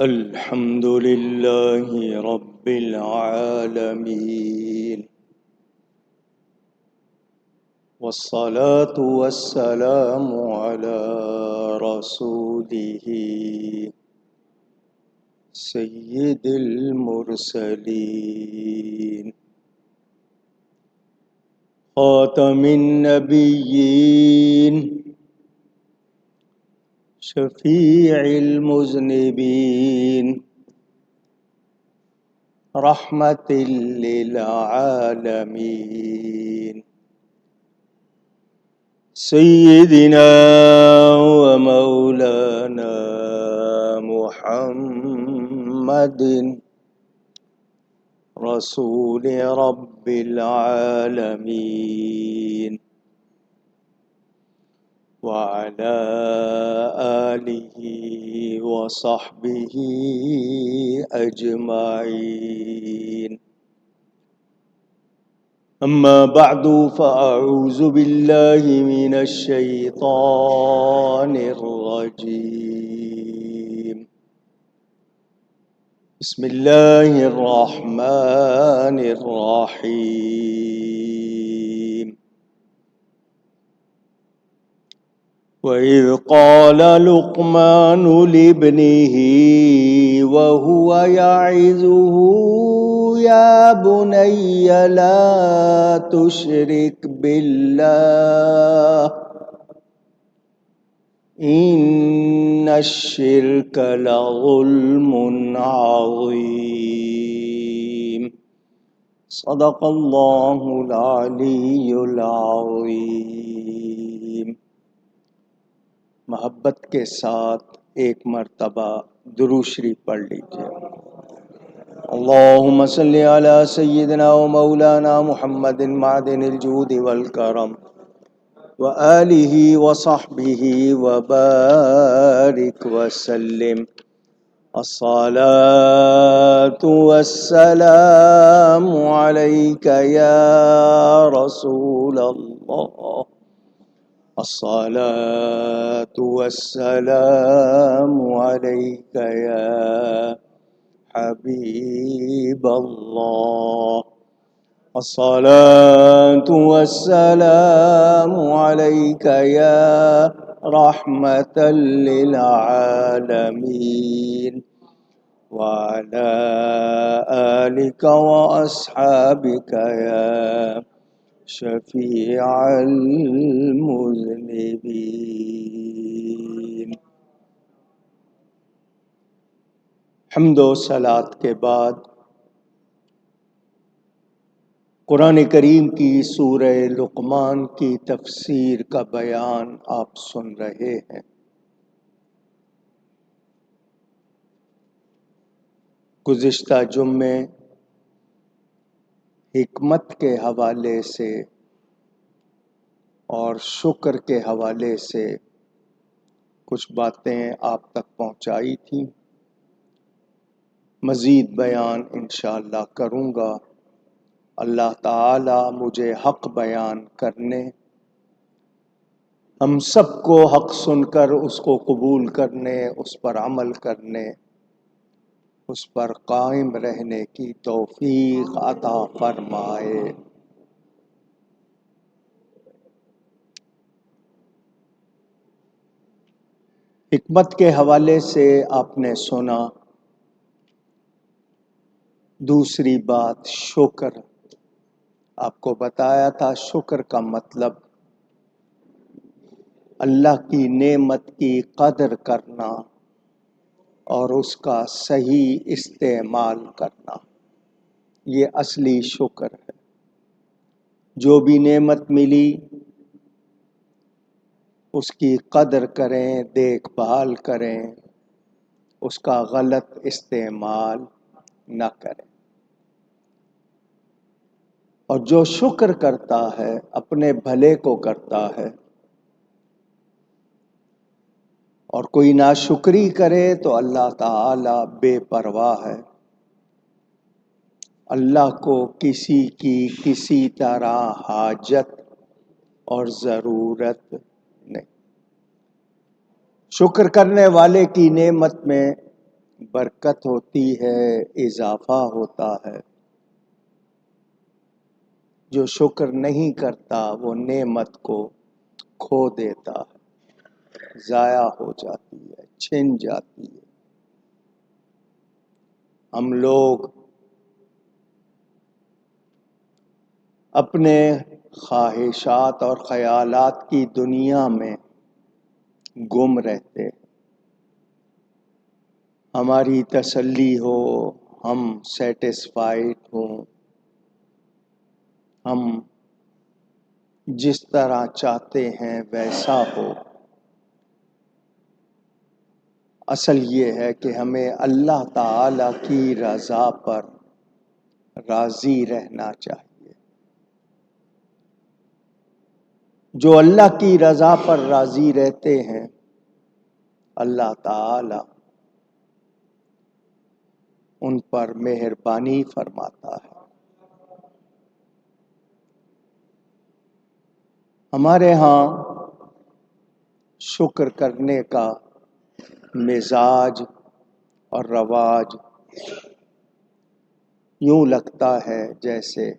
الحمد لله رب العالمين، والصلاة والسلام على رسوله سيد المرسلين خاتم النبيين شفيع المذنبين رحمة للعالمين سيدنا ومولانا محمد رسول رب العالمين وعلى آله وصحبه أجمعين. أما بعد فأعوذ بالله من الشيطان الرجيم. بسم الله الرحمن الرحيم. وإذ قال لقمان لابنه وهو يعظه يا بني لا تشرك بالله إن الشرك لظلم عظيم. صدق الله العلی العظیم. محبت کے ساتھ ایک مرتبہ درود شریف پڑھ لیجیے. اللہم صلی علی سیدنا و مولانا محمد معدن الجود والکرم وآلہ وصحبہ وبارک وسلم. الصلاة والسلام علیک یا رسول اللہ. الصلاة والسلام عليك يا حبيب الله. الصلاة والسلام عليك يا رحمة للعالمين وعلى آلك وأصحابك يا شفیع المذنبین. حمد و صلات کے بعد قرآن کریم کی سورہ لقمان کی تفسیر کا بیان آپ سن رہے ہیں. گزشتہ جمعے حکمت کے حوالے سے اور شکر کے حوالے سے کچھ باتیں آپ تک پہنچائی تھیں. مزید بیان انشاءاللہ کروں گا. اللہ تعالی مجھے حق بیان کرنے، ہم سب کو حق سن کر اس کو قبول کرنے، اس پر عمل کرنے، اس پر قائم رہنے کی توفیق عطا فرمائے. حکمت کے حوالے سے آپ نے سنا. دوسری بات شکر. آپ کو بتایا تھا شکر کا مطلب اللہ کی نعمت کی قدر کرنا اور اس کا صحیح استعمال کرنا. یہ اصلی شکر ہے. جو بھی نعمت ملی اس کی قدر کریں، دیکھ بھال کریں، اس کا غلط استعمال نہ کریں. اور جو شکر کرتا ہے اپنے بھلے کو کرتا ہے، اور کوئی ناشکری کرے تو اللہ تعالی بے پرواہ ہے. اللہ کو کسی کی کسی طرح حاجت اور ضرورت نہیں. شکر کرنے والے کی نعمت میں برکت ہوتی ہے، اضافہ ہوتا ہے۔ جو شکر نہیں کرتا وہ نعمت کو کھو دیتا ہے، ضائع ہو جاتی ہے، چھن جاتی ہے۔ ہم لوگ اپنے خواہشات اور خیالات کی دنیا میں گم رہتے ہیں۔ ہماری تسلی ہو، ہم سیٹسفائیڈ ہوں، ہم جس طرح چاہتے ہیں ویسا ہو۔ اصل یہ ہے کہ ہمیں اللہ تعالی کی رضا پر راضی رہنا چاہیے۔ جو اللہ کی رضا پر راضی رہتے ہیں، اللہ تعالی ان پر مہربانی فرماتا ہے۔ ہمارے ہاں شکر کرنے کا مزاج اور رواج یوں لگتا ہے جیسے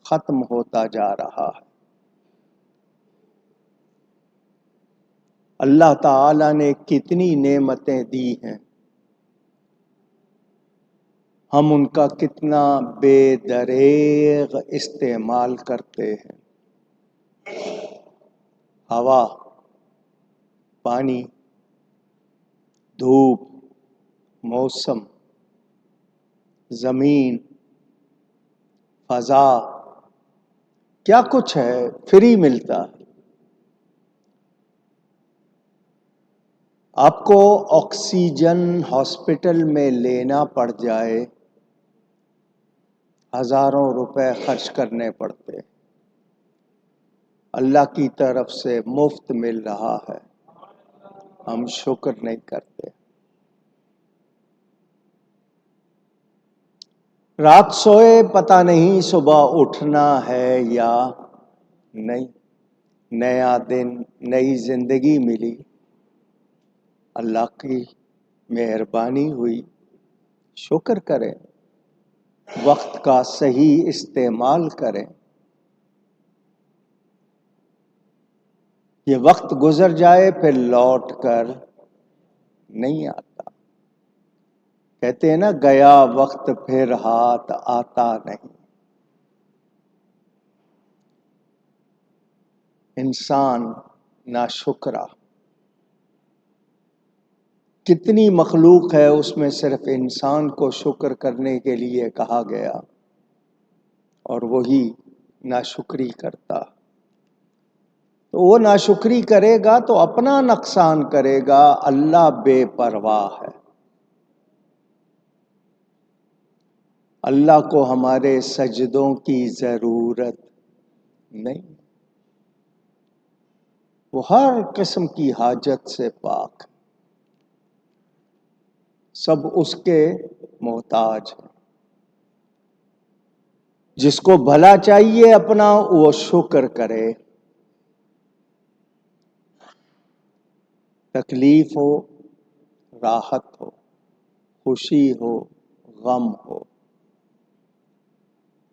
ختم ہوتا جا رہا ہے۔ اللہ تعالی نے کتنی نعمتیں دی ہیں، ہم ان کا کتنا بے دریغ استعمال کرتے ہیں۔ ہوا، پانی، دھوپ، موسم، زمین، فضا، کیا کچھ ہے فری ملتا ہے۔ آپ کو آکسیجن ہاسپٹل میں لینا پڑ جائے، ہزاروں روپے خرچ کرنے پڑتے۔ اللہ کی طرف سے مفت مل رہا ہے، ہم شکر نہیں کرتے۔ رات سوئے پتہ نہیں صبح اٹھنا ہے یا نہیں، نیا دن، نئی زندگی ملی، اللہ کی مہربانی ہوئی، شکر کریں، وقت کا صحیح استعمال کریں۔ یہ وقت گزر جائے پھر لوٹ کر نہیں آتا۔ کہتے ہیں نا، گیا وقت پھر ہاتھ آتا نہیں۔ انسان ناشکرا، کتنی مخلوق ہے، اس میں صرف انسان کو شکر کرنے کے لیے کہا گیا اور وہی ناشکری کرتا۔ تو وہ ناشکری کرے گا تو اپنا نقصان کرے گا، اللہ بے پرواہ ہے۔ اللہ کو ہمارے سجدوں کی ضرورت نہیں، وہ ہر قسم کی حاجت سے پاک، سب اس کے محتاج ہیں۔ جس کو بھلا چاہیے اپنا، وہ شکر کرے۔ تکلیف ہو، راحت ہو، خوشی ہو، غم ہو،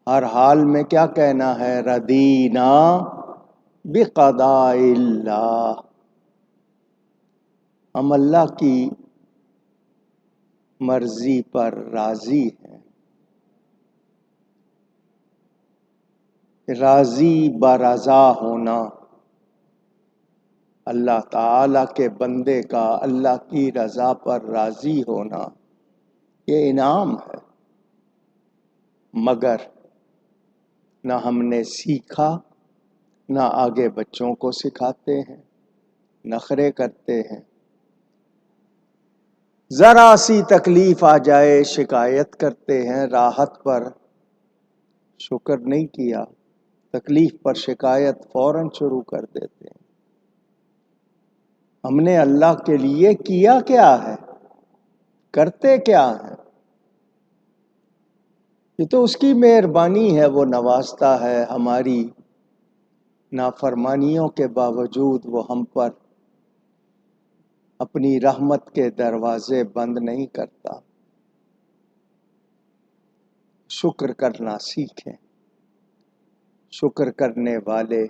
ہر حال میں کیا کہنا ہے؟ رضینا بقضاء اللہ، ہم اللہ کی مرضی پر راضی ہیں۔ راضی برضا ہونا اللہ تعالی کے بندے کا، اللہ کی رضا پر راضی ہونا، یہ انعام ہے۔ مگر نہ ہم نے سیکھا، نہ آگے بچوں کو سکھاتے ہیں، نخرے کرتے ہیں۔ ذرا سی تکلیف آ جائے شکایت کرتے ہیں، راحت پر شکر نہیں کیا، تکلیف پر شکایت فوراً شروع کر دیتے ہیں۔ ہم نے اللہ کے لیے کیا کیا ہے؟ کرتے کیا ہیں؟ یہ تو اس کی مہربانی ہے، وہ نوازتا ہے، ہماری نافرمانیوں کے باوجود وہ ہم پر اپنی رحمت کے دروازے بند نہیں کرتا۔ شکر کرنا سیکھیں۔ شکر کرنے والے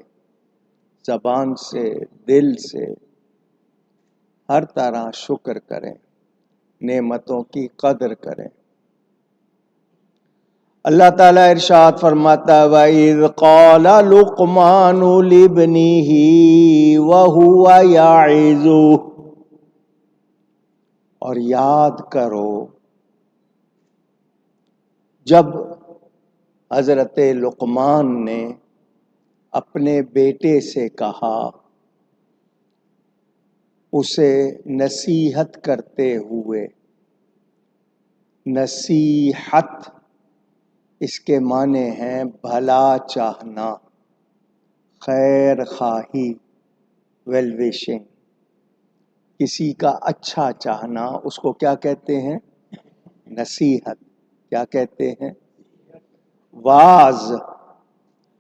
زبان سے، دل سے، ہر طرح شکر کریں، نعمتوں کی قدر کریں۔ اللہ تعالیٰ ارشاد فرماتا ہے وَإِذْ قَالَ لُقْمَانُ لِابْنِهِ وَهُوَ يَعِظُهُ، اور یاد کرو جب حضرت لقمان نے اپنے بیٹے سے کہا، اسے نصیحت کرتے ہوئے۔ نصیحت اس کے معنی ہیں بھلا چاہنا، خیر خواہی، ویل وشنگ، کسی کا اچھا چاہنا، اس کو کیا کہتے ہیں؟ نصیحت۔ کیا کہتے ہیں؟ واعظ،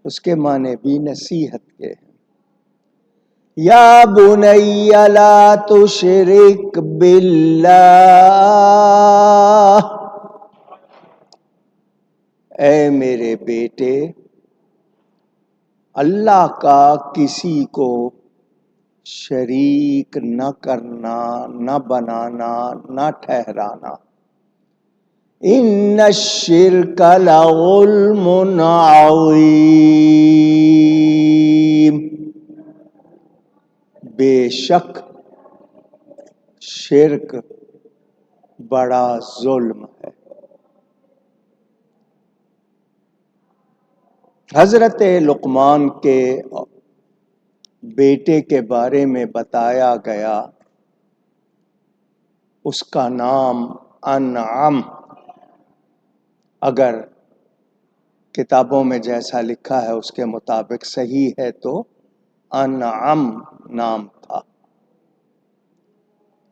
اس کے معنی بھی نصیحت کے ہیں۔ یا بنی لا تشرک باللہ، اے میرے بیٹے اللہ کا کسی کو شریک نہ کرنا، نہ بنانا، نہ ٹھہرانا۔ ان الشرک لظلم عظیم، بے شک شرک بڑا ظلم ہے۔ حضرت لقمان کے بیٹے کے بارے میں بتایا گیا، اس کا نام انعم، اگر کتابوں میں جیسا لکھا ہے اس کے مطابق صحیح ہے تو انعم نام تھا۔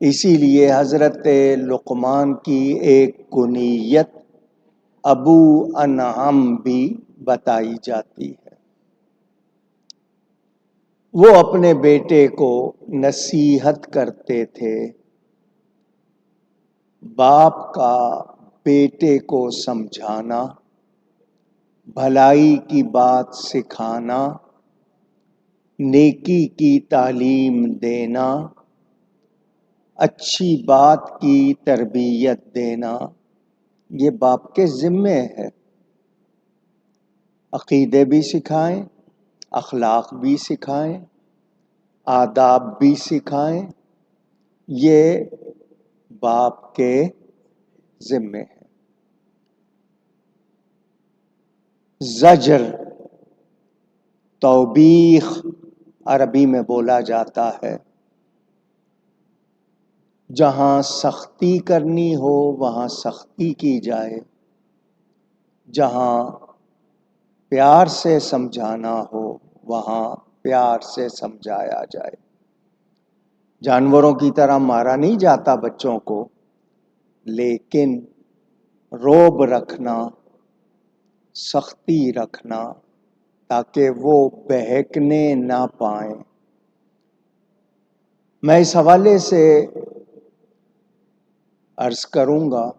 اسی لیے حضرت لقمان کی ایک کنیت ابو انعم بھی بتائی جاتی ہے۔ وہ اپنے بیٹے کو نصیحت کرتے تھے۔ باپ کا بیٹے کو سمجھانا، بھلائی کی بات سکھانا، نیکی کی تعلیم دینا، اچھی بات کی تربیت دینا، یہ باپ کے ذمے ہے۔ عقیدے بھی سکھائیں، اخلاق بھی سکھائیں، آداب بھی سکھائیں، یہ باپ کے ذمے ہے۔ زجر، توبیخ عربی میں بولا جاتا ہے۔ جہاں سختی کرنی ہو وہاں سختی کی جائے، جہاں پیار سے سمجھانا ہو وہاں پیار سے سمجھایا جائے۔ جانوروں کی طرح مارا نہیں جاتا بچوں کو، لیکن رعب رکھنا، سختی رکھنا تاکہ وہ بہکنے نہ پائیں۔ میں اس حوالے سے عرض کروں گا،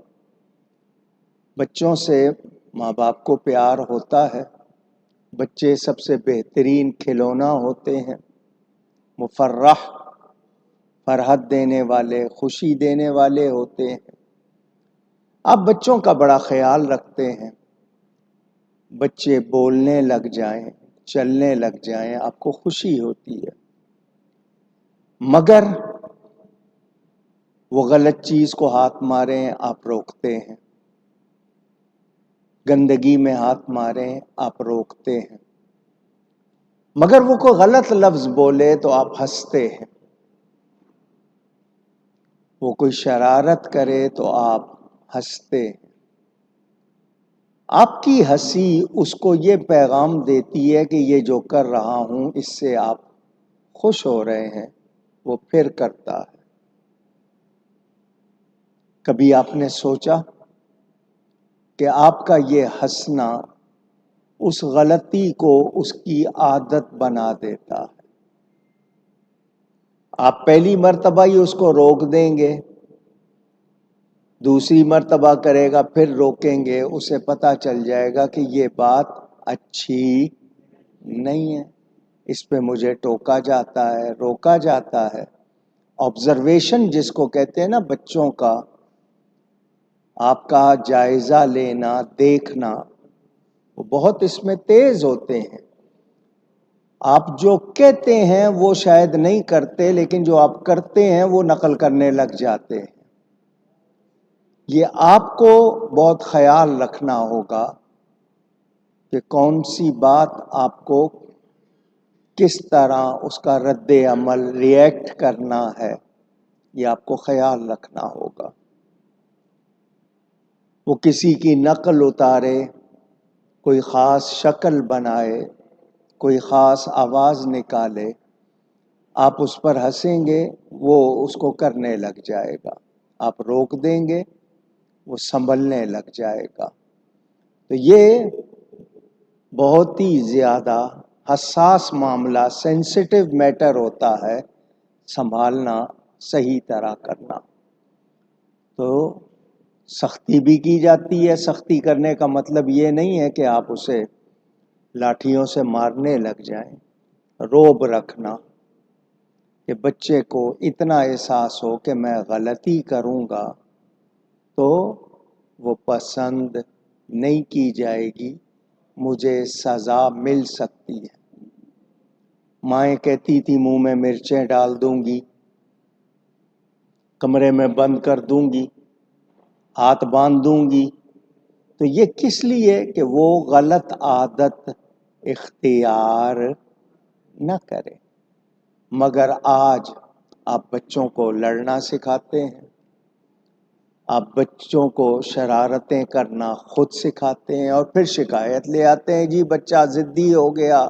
بچوں سے ماں باپ کو پیار ہوتا ہے۔ بچے سب سے بہترین کھلونا ہوتے ہیں، مفرح، فرحت دینے والے، خوشی دینے والے ہوتے ہیں۔ آپ بچوں کا بڑا خیال رکھتے ہیں، بچے بولنے لگ جائیں، چلنے لگ جائیں، آپ کو خوشی ہوتی ہے۔ مگر وہ غلط چیز کو ہاتھ ماریں، آپ روکتے ہیں۔ گندگی میں ہاتھ ماریں، آپ روکتے ہیں۔ مگر وہ کوئی غلط لفظ بولے تو آپ ہنستے ہیں۔ وہ کوئی شرارت کرے تو آپ ہنستے ہیں۔ آپ کی ہنسی اس کو یہ پیغام دیتی ہے کہ یہ جو کر رہا ہوں اس سے آپ خوش ہو رہے ہیں، وہ پھر کرتا ہے۔ کبھی آپ نے سوچا کہ آپ کا یہ ہنسنا اس غلطی کو اس کی عادت بنا دیتا ہے؟ آپ پہلی مرتبہ ہی اس کو روک دیں گے، دوسری مرتبہ کرے گا پھر روکیں گے، اسے پتہ چل جائے گا کہ یہ بات اچھی نہیں ہے، اس پہ مجھے ٹوکا جاتا ہے، روکا جاتا ہے۔ آبزرویشن جس کو کہتے ہیں نا بچوں کا، آپ کا جائزہ لینا، دیکھنا، وہ بہت اس میں تیز ہوتے ہیں۔ آپ جو کہتے ہیں وہ شاید نہیں کرتے، لیکن جو آپ کرتے ہیں وہ نقل کرنے لگ جاتے ہیں۔ یہ آپ کو بہت خیال رکھنا ہوگا کہ کون سی بات آپ کو کس طرح اس کا رد عمل ریئیکٹ کرنا ہے، یہ آپ کو خیال رکھنا ہوگا۔ وہ کسی کی نقل اتارے، کوئی خاص شکل بنائے، کوئی خاص آواز نکالے، آپ اس پر ہنسیں گے، وہ اس کو کرنے لگ جائے گا۔ آپ روک دیں گے، وہ سنبھلنے لگ جائے گا۔ تو یہ بہت ہی زیادہ حساس معاملہ، سینسیٹیو میٹر ہوتا ہے، سنبھالنا، صحیح طرح کرنا۔ تو سختی بھی کی جاتی ہے۔ سختی کرنے کا مطلب یہ نہیں ہے کہ آپ اسے لاٹھیوں سے مارنے لگ جائیں۔ روب رکھنا کہ بچے کو اتنا احساس ہو کہ میں غلطی کروں گا تو وہ پسند نہیں کی جائے گی، مجھے سزا مل سکتی ہے۔ مائیں کہتی تھی منہ میں مرچیں ڈال دوں گی، کمرے میں بند کر دوں گی، ہاتھ باندھ دوں گی، تو یہ کس لیے کہ وہ غلط عادت اختیار نہ کرے۔ مگر آج آپ بچوں کو لڑنا سکھاتے ہیں، آپ بچوں کو شرارتیں کرنا خود سکھاتے ہیں، اور پھر شکایت لے آتے ہیں، جی بچہ ضدی ہو گیا،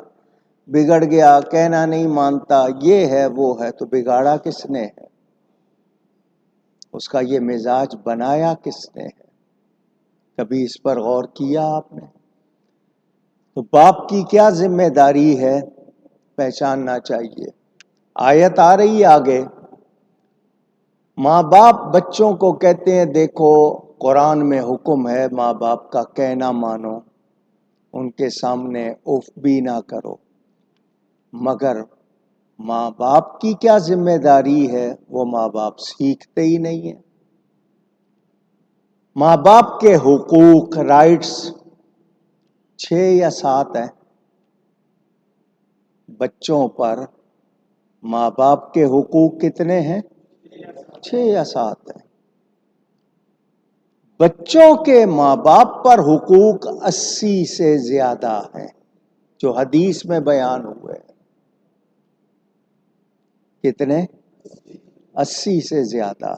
بگڑ گیا، کہنا نہیں مانتا، یہ ہے وہ ہے۔ تو بگاڑا کس نے ہے؟ اس کا یہ مزاج بنایا کس نے ہے؟ کبھی اس پر غور کیا آپ نے؟ تو باپ کی کیا ذمہ داری ہے، پہچاننا چاہیے۔ آیت آ رہی ہے آگے، ماں باپ بچوں کو کہتے ہیں دیکھو قرآن میں حکم ہے ماں باپ کا کہنا مانو، ان کے سامنے اف بھی نہ کرو، مگر ماں باپ کی کیا ذمہ داری ہے، وہ ماں باپ سیکھتے ہی نہیں ہیں۔ ماں باپ کے حقوق، رائٹس 6 یا 7 ہیں بچوں پر۔ ماں باپ کے حقوق کتنے ہیں؟ 6 یا 7 ہیں۔ بچوں کے ماں باپ پر حقوق 80 سے زیادہ ہیں، جو حدیث میں بیان ہوئے ہیں۔ کتنے؟ 80 سے زیادہ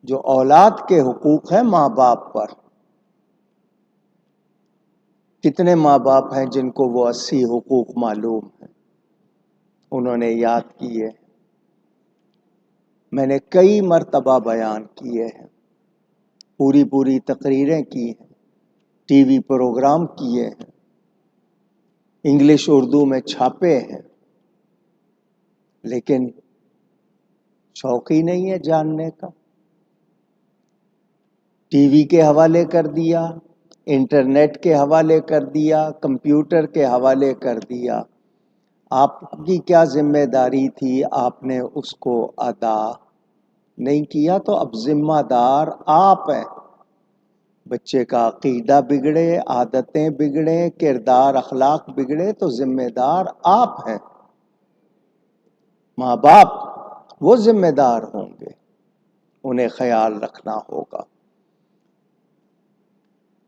جو اولاد کے حقوق ہیں ماں باپ پر۔ کتنے ماں باپ ہیں جن کو وہ 80 حقوق معلوم ہیں، انہوں نے یاد کیے؟ میں نے کئی مرتبہ بیان کیے ہیں، پوری تقریریں کی ہیں، ٹی وی پروگرام کیے ہیں، انگلش اردو میں چھاپے ہیں، لیکن شوق ہی نہیں ہے جاننے کا۔ ٹی وی کے حوالے کر دیا، انٹرنیٹ کے حوالے کر دیا، کمپیوٹر کے حوالے کر دیا۔ آپ کی کیا ذمہ داری تھی، آپ نے اس کو ادا نہیں کیا، تو اب ذمہ دار آپ ہیں۔ بچے کا عقیدہ بگڑے، عادتیں بگڑے، کردار اخلاق بگڑے، تو ذمہ دار آپ ہیں۔ ماں باپ وہ ذمہ دار ہوں گے، انہیں خیال رکھنا ہوگا۔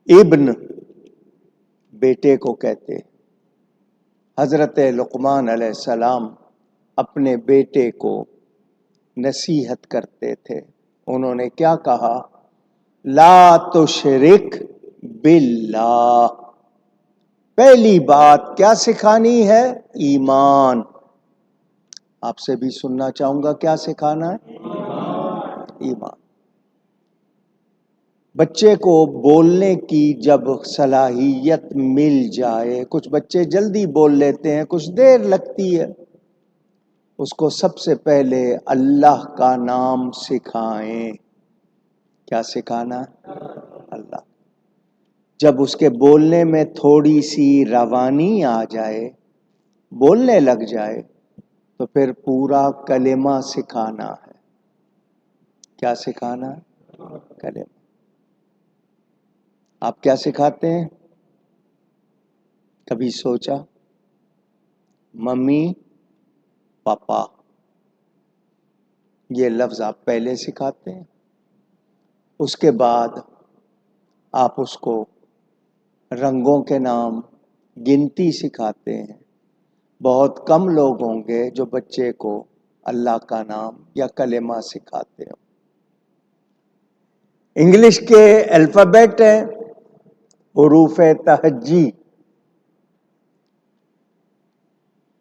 ابن بیٹے کو کہتے، حضرت لقمان علیہ السلام اپنے بیٹے کو نصیحت کرتے تھے۔ انہوں نے کیا کہا؟ لا تشرک باللہ۔ پہلی بات کیا سکھانی ہے؟ ایمان۔ آپ سے بھی سننا چاہوں گا، کیا سکھانا ہے؟ ایمان۔ بچے کو بولنے کی جب صلاحیت مل جائے، کچھ بچے جلدی بول لیتے ہیں، کچھ دیر لگتی ہے، اس کو سب سے پہلے اللہ کا نام سکھائیں. کیا سکھانا؟ اللہ. جب اس کے بولنے میں تھوڑی سی روانی آ جائے، بولنے لگ جائے، تو پھر پورا کلمہ سکھانا ہے. کیا سکھانا؟ کلمہ. آپ کیا سکھاتے ہیں؟ کبھی سوچا؟ ممی، پاپا، یہ لفظ آپ پہلے سکھاتے ہیں. اس کے بعد آپ اس کو رنگوں کے نام، گنتی سکھاتے ہیں. بہت کم لوگ ہوں گے جو بچے کو اللہ کا نام یا کلمہ سکھاتے ہوں. انگلش کے الفابیٹ ہیں حروف تہجی.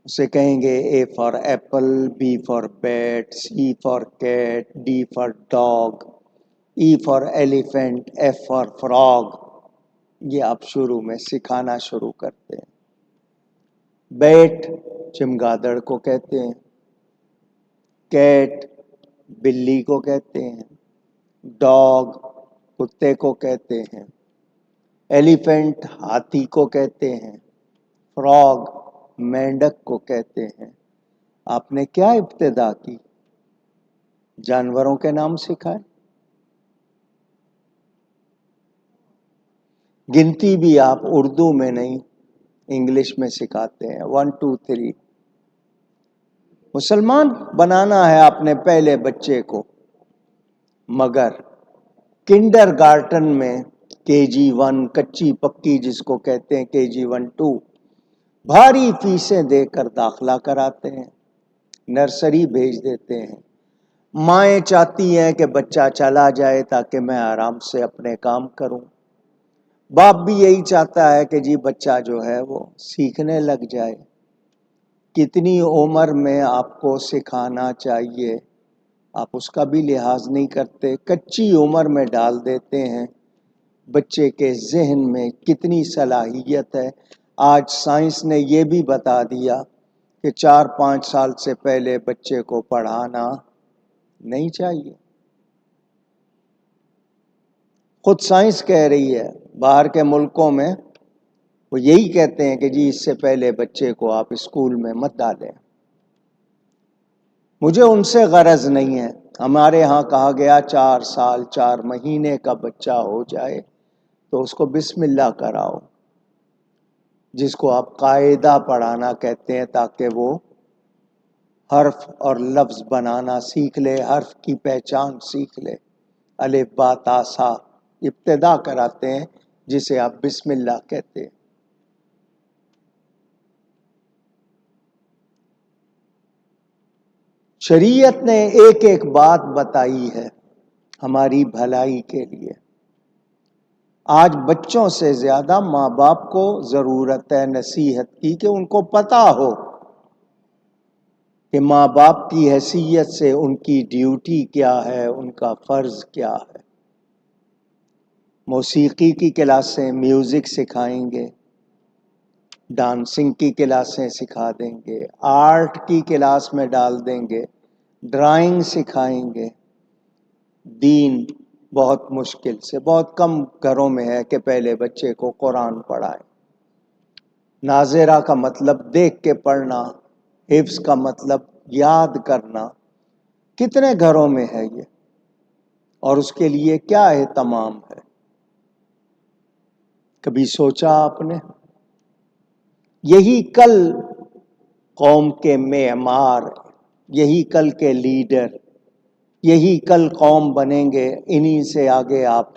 اسے کہیں گے A for apple, B for bat, C for cat, D for dog, E for elephant, F for frog. یہ آپ شروع میں سکھانا شروع کرتے ہیں. بیٹ چمگادڑ کو کہتے ہیں، کیٹ بلی کو کہتے ہیں، ڈاگ کتے کو کہتے ہیں، ایلیفینٹ ہاتھی کو کہتے ہیں، فراگ مینڈک کو کہتے ہیں. آپ نے کیا ابتدا کی؟ جانوروں کے نام سکھائے. گنتی بھی آپ اردو میں نہیں، انگلش میں سکھاتے ہیں. 1 2 3. مسلمان بنانا ہے آپ نے پہلے بچے کو، مگر کنڈر گارٹن میں KG1 کچی پکی جس کو کہتے ہیں، KG1 2 بھاری فیسیں دے کر داخلہ کراتے ہیں، نرسری بھیج دیتے ہیں. مائیں چاہتی ہیں کہ بچہ چلا جائے تاکہ میں آرام سے اپنے کام کروں. باپ بھی یہی چاہتا ہے کہ جی بچہ جو ہے وہ سیکھنے لگ جائے. کتنی عمر میں آپ کو سکھانا چاہیے آپ اس کا بھی لحاظ نہیں کرتے. کچی عمر میں ڈال دیتے ہیں. بچے کے ذہن میں کتنی صلاحیت ہے. آج سائنس نے یہ بھی بتا دیا کہ 4-5 سال سے پہلے بچے کو پڑھانا نہیں چاہیے. خود سائنس کہہ رہی ہے. باہر کے ملکوں میں وہ یہی کہتے ہیں کہ جی اس سے پہلے بچے کو آپ اسکول میں مت ڈالیں. مجھے ان سے غرض نہیں ہے. ہمارے ہاں کہا گیا 4 سال 4 مہینے کا بچہ ہو جائے تو اس کو بسم اللہ کراؤ، جس کو آپ قاعدہ پڑھانا کہتے ہیں، تاکہ وہ حرف اور لفظ بنانا سیکھ لے، حرف کی پہچان سیکھ لے. الف با تا سا ابتدا کراتے ہیں جسے آپ بسم اللہ کہتے ہیں. شریعت نے ایک ایک بات بتائی ہے ہماری بھلائی کے لیے. آج بچوں سے زیادہ ماں باپ کو ضرورت ہے نصیحت کی، کہ ان کو پتا ہو کہ ماں باپ کی حیثیت سے ان کی ڈیوٹی کیا ہے، ان کا فرض کیا ہے. موسیقی کی کلاسیں، میوزک سکھائیں گے، ڈانسنگ کی کلاسیں سکھا دیں گے، آرٹ کی کلاس میں ڈال دیں گے، ڈرائنگ سکھائیں گے. دین بہت مشکل سے، بہت کم گھروں میں ہے کہ پہلے بچے کو قرآن پڑھائیں. ناظرہ کا مطلب دیکھ کے پڑھنا، حفظ کا مطلب یاد کرنا. کتنے گھروں میں ہے یہ، اور اس کے لیے کیا اہتمام ہے؟ کبھی سوچا آپ نے؟ یہی کل قوم کے معمار، یہی کل کے لیڈر، یہی کل قوم بنیں گے. انہی سے آگے آپ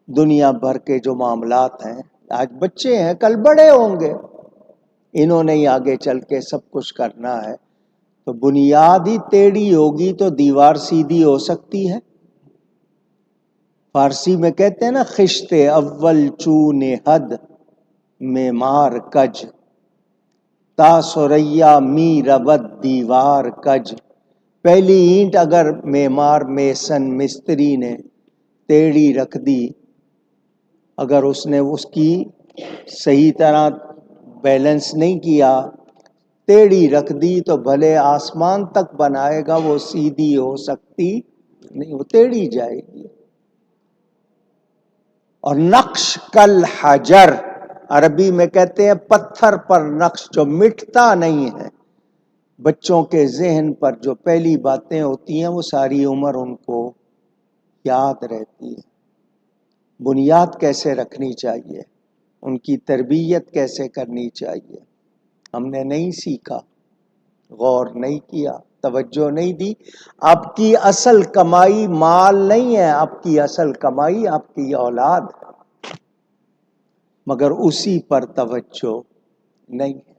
دنیا بھر کے جو معاملات ہیں، آج بچے ہیں کل بڑے ہوں گے، انہوں نے ہی آگے چل کے سب کچھ کرنا ہے. تو بنیاد ہی ٹیڑھی ہوگی تو دیوار سیدھی ہو سکتی ہے؟ فارسی میں کہتے ہیں نا، خشت اول چون حد معمار کج، تا سریا می رود دیوار کج. پہلی اینٹ اگر معمار میسن مستری نے ٹیڑھی رکھ دی، اگر اس نے اس کی صحیح طرح بیلنس نہیں کیا، ٹیڑھی رکھ دی تو بھلے آسمان تک بنائے گا، وہ سیدھی ہو سکتی نہیں، وہ ٹیڑھی جائے گی۔ اور نقش کل حجر، عربی میں کہتے ہیں پتھر پر نقش، جو مٹتا نہیں ہے۔ بچوں کے ذہن پر جو پہلی باتیں ہوتی ہیں وہ ساری عمر ان کو یاد رہتی ہے۔ بنیاد کیسے رکھنی چاہیے، ان کی تربیت کیسے کرنی چاہیے، ہم نے نہیں سیکھا، غور نہیں کیا، توجہ نہیں دی۔ آپ کی اصل کمائی مال نہیں ہے، آپ کی اصل کمائی آپ کی اولاد ہے، مگر اسی پر توجہ نہیں ہے۔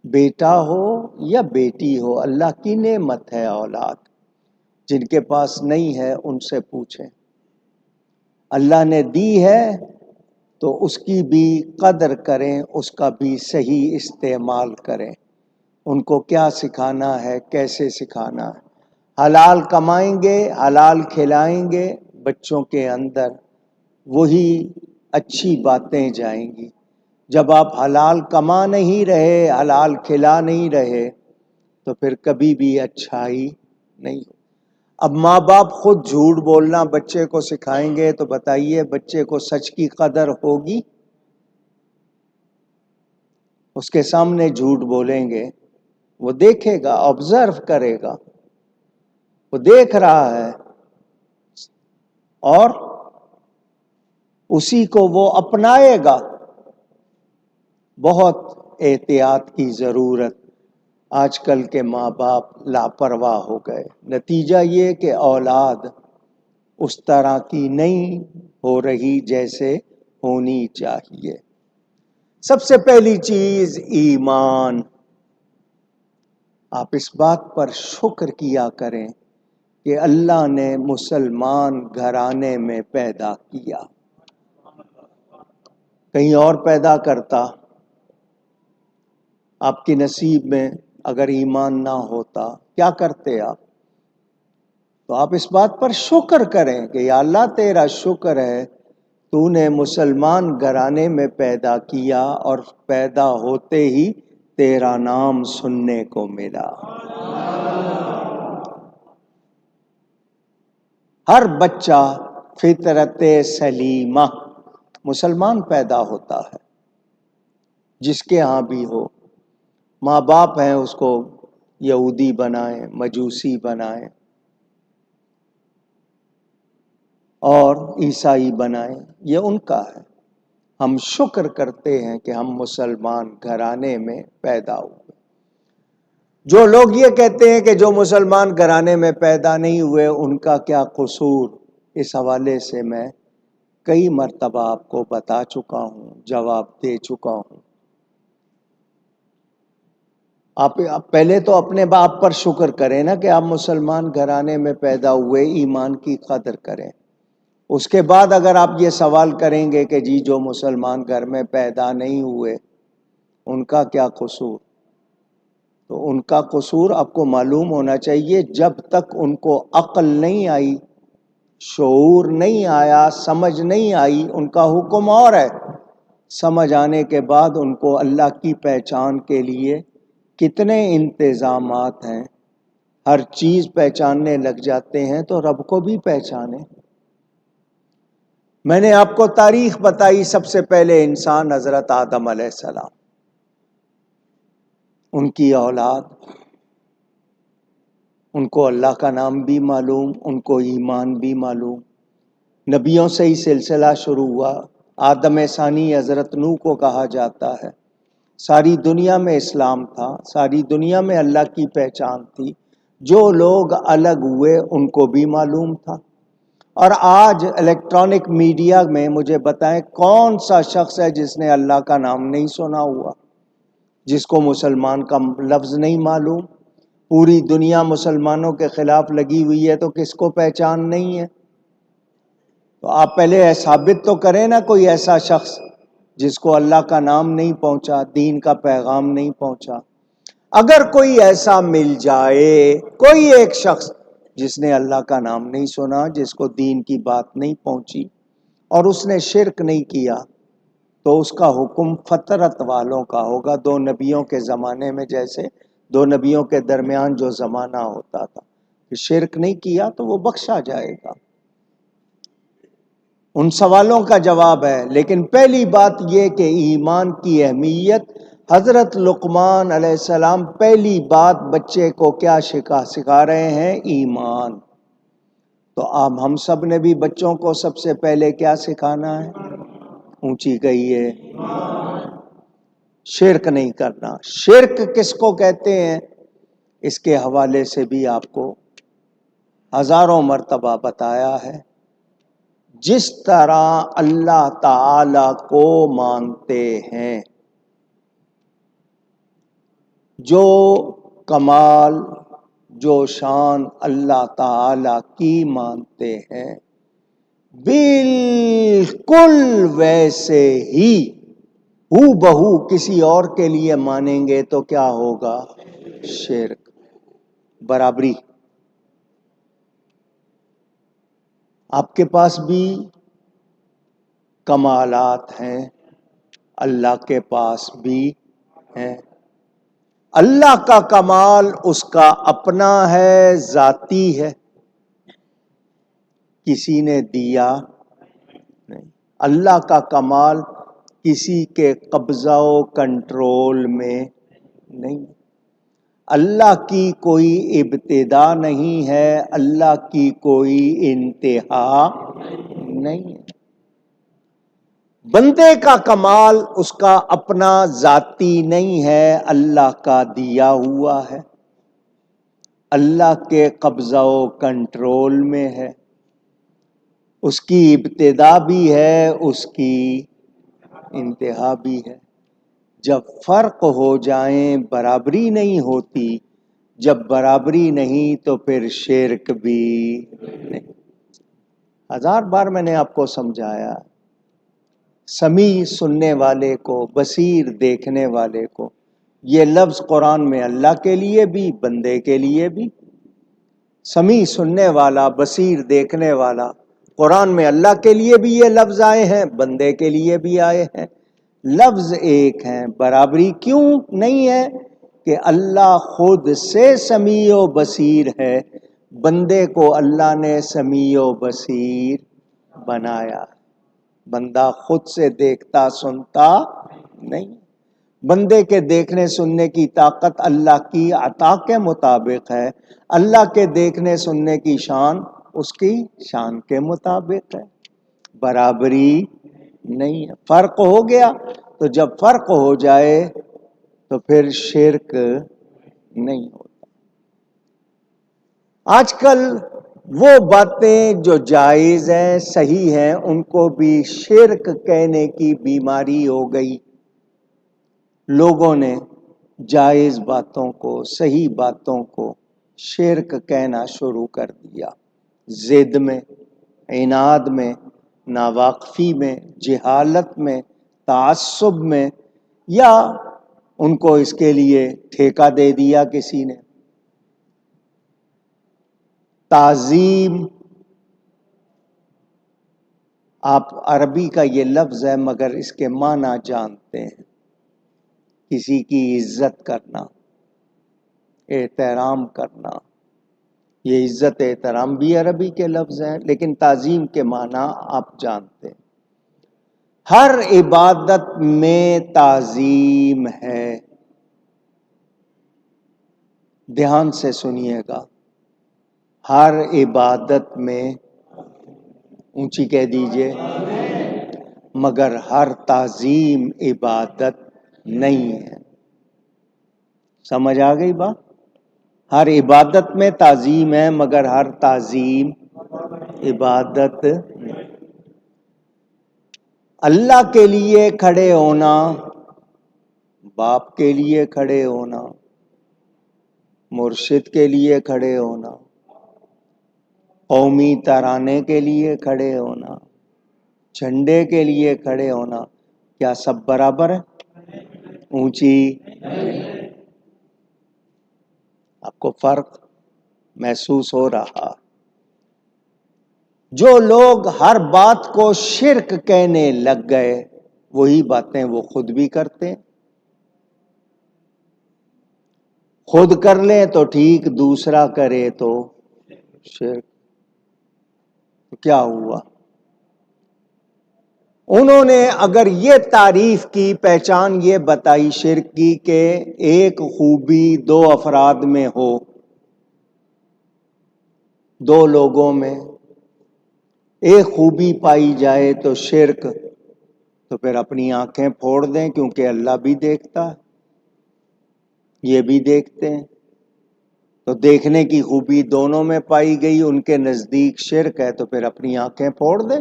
بیٹا ہو یا بیٹی ہو، اللہ کی نعمت ہے اولاد۔ جن کے پاس نہیں ہے ان سے پوچھیں، اللہ نے دی ہے تو اس کی بھی قدر کریں، اس کا بھی صحیح استعمال کریں۔ ان کو کیا سکھانا ہے، کیسے سکھانا ہے۔ حلال کمائیں گے، حلال کھلائیں گے، بچوں کے اندر وہی اچھی باتیں جائیں گی۔ جب آپ حلال کما نہیں رہے، حلال کھلا نہیں رہے، تو پھر کبھی بھی اچھائی نہیں ہو۔ اب ماں باپ خود جھوٹ بولنا بچے کو سکھائیں گے تو بتائیے بچے کو سچ کی قدر ہوگی؟ اس کے سامنے جھوٹ بولیں گے، وہ دیکھے گا، آبزرو کرے گا، وہ دیکھ رہا ہے اور اسی کو وہ اپنائے گا۔ بہت احتیاط کی ضرورت۔ آج کل کے ماں باپ لاپرواہ ہو گئے، نتیجہ یہ کہ اولاد اس طرح کی نہیں ہو رہی جیسے ہونی چاہیے۔ سب سے پہلی چیز ایمان۔ آپ اس بات پر شکر کیا کریں کہ اللہ نے مسلمان گھرانے میں پیدا کیا۔ کہیں اور پیدا کرتا، آپ کی نصیب میں اگر ایمان نہ ہوتا کیا کرتے آپ؟ تو آپ اس بات پر شکر کریں کہ یا اللہ تیرا شکر ہے، تو نے مسلمان گھرانے میں پیدا کیا اور پیدا ہوتے ہی تیرا نام سننے کو ملا۔ ہر بچہ فطرت سلیمہ مسلمان پیدا ہوتا ہے، جس کے ہاں بھی ہو۔ ماں باپ ہیں اس کو یہودی بنائیں، مجوسی بنائیں اور عیسائی بنائیں، یہ ان کا ہے۔ ہم شکر کرتے ہیں کہ ہم مسلمان گھرانے میں پیدا ہوئے۔ جو لوگ یہ کہتے ہیں کہ جو مسلمان گھرانے میں پیدا نہیں ہوئے ان کا کیا قصور، اس حوالے سے میں کئی مرتبہ آپ کو بتا چکا ہوں، جواب دے چکا ہوں۔ آپ پہلے تو اپنے باپ پر شکر کریں نا کہ آپ مسلمان گھرانے میں پیدا ہوئے، ایمان کی قدر کریں۔ اس کے بعد اگر آپ یہ سوال کریں گے کہ جی جو مسلمان گھر میں پیدا نہیں ہوئے ان کا کیا قصور، تو ان کا قصور آپ کو معلوم ہونا چاہیے جب تک ان کو عقل نہیں آئی، شعور نہیں آیا، سمجھ نہیں آئی، ان کا حکم اور ہے۔ سمجھ آنے کے بعد ان کو اللہ کی پہچان کے لیے کتنے انتظامات ہیں، ہر چیز پہچاننے لگ جاتے ہیں تو رب کو بھی پہچانے۔ میں نے آپ کو تاریخ بتائی، سب سے پہلے انسان حضرت آدم علیہ السلام، ان کی اولاد، ان کو اللہ کا نام بھی معلوم، ان کو ایمان بھی معلوم۔ نبیوں سے ہی سلسلہ شروع ہوا۔ آدم ثانی حضرت نوح کو کہا جاتا ہے۔ ساری دنیا میں اسلام تھا، ساری دنیا میں اللہ کی پہچان تھی۔ جو لوگ الگ ہوئے ان کو بھی معلوم تھا۔ اور آج الیکٹرانک میڈیا میں مجھے بتائیں کون سا شخص ہے جس نے اللہ کا نام نہیں سنا ہوا، جس کو مسلمان کا لفظ نہیں معلوم؟ پوری دنیا مسلمانوں کے خلاف لگی ہوئی ہے تو کس کو پہچان نہیں ہے؟ تو آپ پہلے ثابت تو کریں نا کوئی ایسا شخص جس کو اللہ کا نام نہیں پہنچا، دین کا پیغام نہیں پہنچا۔ اگر کوئی ایسا مل جائے، کوئی ایک شخص جس نے اللہ کا نام نہیں سنا، جس کو دین کی بات نہیں پہنچی اور اس نے شرک نہیں کیا، تو اس کا حکم فطرت والوں کا ہوگا. دو نبیوں کے زمانے میں جیسے دو نبیوں کے درمیان جو زمانہ ہوتا تھا کہ شرک نہیں کیا تو وہ بخشا جائے گا. ان سوالوں کا جواب ہے. لیکن پہلی بات یہ کہ ایمان کی اہمیت، حضرت لقمان علیہ السلام پہلی بات بچے کو کیا سکھا رہے ہیں؟ ایمان. تو اب ہم سب نے بھی بچوں کو سب سے پہلے کیا سکھانا ہے؟ اونچی کہیے، شرک نہیں کرنا. شرک کس کو کہتے ہیں اس کے حوالے سے بھی آپ کو ہزاروں مرتبہ بتایا ہے. جس طرح اللہ تعالی کو مانتے ہیں، جو کمال جو شان اللہ تعالی کی مانتے ہیں، بالکل ویسے ہی ہو بہو کسی اور کے لیے مانیں گے تو کیا ہوگا؟ شرک، برابری. آپ کے پاس بھی کمالات ہیں، اللہ کے پاس بھی ہیں. اللہ کا کمال اس کا اپنا ہے، ذاتی ہے، کسی نے دیا نہیں. اللہ کا کمال کسی کے قبضہ و کنٹرول میں نہیں. اللہ کی کوئی ابتدا نہیں ہے، اللہ کی کوئی انتہا نہیں ہے. بندے کا کمال اس کا اپنا ذاتی نہیں ہے، اللہ کا دیا ہوا ہے، اللہ کے قبضہ و کنٹرول میں ہے. اس کی ابتدا بھی ہے، اس کی انتہا بھی ہے. جب فرق ہو جائیں برابری نہیں ہوتی، جب برابری نہیں تو پھر شرک بھی نہیں. ہزار بار میں نے آپ کو سمجھایا، سمیع سننے والے کو، بصیر دیکھنے والے کو. یہ لفظ قرآن میں اللہ کے لیے بھی، بندے کے لیے بھی. سمیع سننے والا، بصیر دیکھنے والا، قرآن میں اللہ کے لیے بھی یہ لفظ آئے ہیں، بندے کے لیے بھی آئے ہیں. لفظ ایک ہیں. برابری کیوں نہیں ہے؟ کہ اللہ خود سے سمیع و بصیر ہے، بندے کو اللہ نے سمیع و بصیر بنایا. بندہ خود سے دیکھتا سنتا نہیں. بندے کے دیکھنے سننے کی طاقت اللہ کی عطا کے مطابق ہے، اللہ کے دیکھنے سننے کی شان اس کی شان کے مطابق ہے. برابری نہیں ہے. فرق ہو گیا تو جب فرق ہو جائے تو پھر شرک نہیں ہوتا. آج کل وہ باتیں جو جائز ہیں، صحیح ہیں، ان کو بھی شرک کہنے کی بیماری ہو گئی. لوگوں نے جائز باتوں کو، صحیح باتوں کو شرک کہنا شروع کر دیا. ضد میں، عناد میں، ناواقفی میں، جہالت میں، تعصب میں، یا ان کو اس کے لیے ٹھیکہ دے دیا کسی نے. تعظیم، آپ عربی کا یہ لفظ ہے مگر اس کے معنی جانتے ہیں. کسی کی عزت کرنا، احترام کرنا. یہ عزت احترام بھی عربی کے لفظ ہیں، لیکن تعظیم کے معنی آپ جانتے ہیں. ہر عبادت میں تعظیم ہے. دھیان سے سنیے گا. ہر عبادت میں، اونچی کہہ دیجئے، مگر ہر تعظیم عبادت نہیں ہے. سمجھ آ گئی بات؟ ہر عبادت میں تعظیم ہے مگر ہر تعظیم عبادت نہیں. اللہ کے لیے کھڑے ہونا، باپ کے لیے کھڑے ہونا، مرشد کے لیے کھڑے ہونا، قومی ترانے کے لیے کھڑے ہونا، جھنڈے کے لیے کھڑے ہونا، کیا سب برابر ہے؟ اونچی. آپ کو فرق محسوس ہو رہا؟ جو لوگ ہر بات کو شرک کہنے لگ گئے وہی باتیں وہ خود بھی کرتے ہیں. خود کر لیں تو ٹھیک، دوسرا کرے تو شرک. تو کیا ہوا؟ انہوں نے اگر یہ تعریف کی، پہچان یہ بتائی شرک کی کہ ایک خوبی دو افراد میں ہو، دو لوگوں میں ایک خوبی پائی جائے تو شرک، تو پھر اپنی آنکھیں پھوڑ دیں، کیونکہ اللہ بھی دیکھتا ہے، یہ بھی دیکھتے ہیں. تو دیکھنے کی خوبی دونوں میں پائی گئی، ان کے نزدیک شرک ہے، تو پھر اپنی آنکھیں پھوڑ دیں.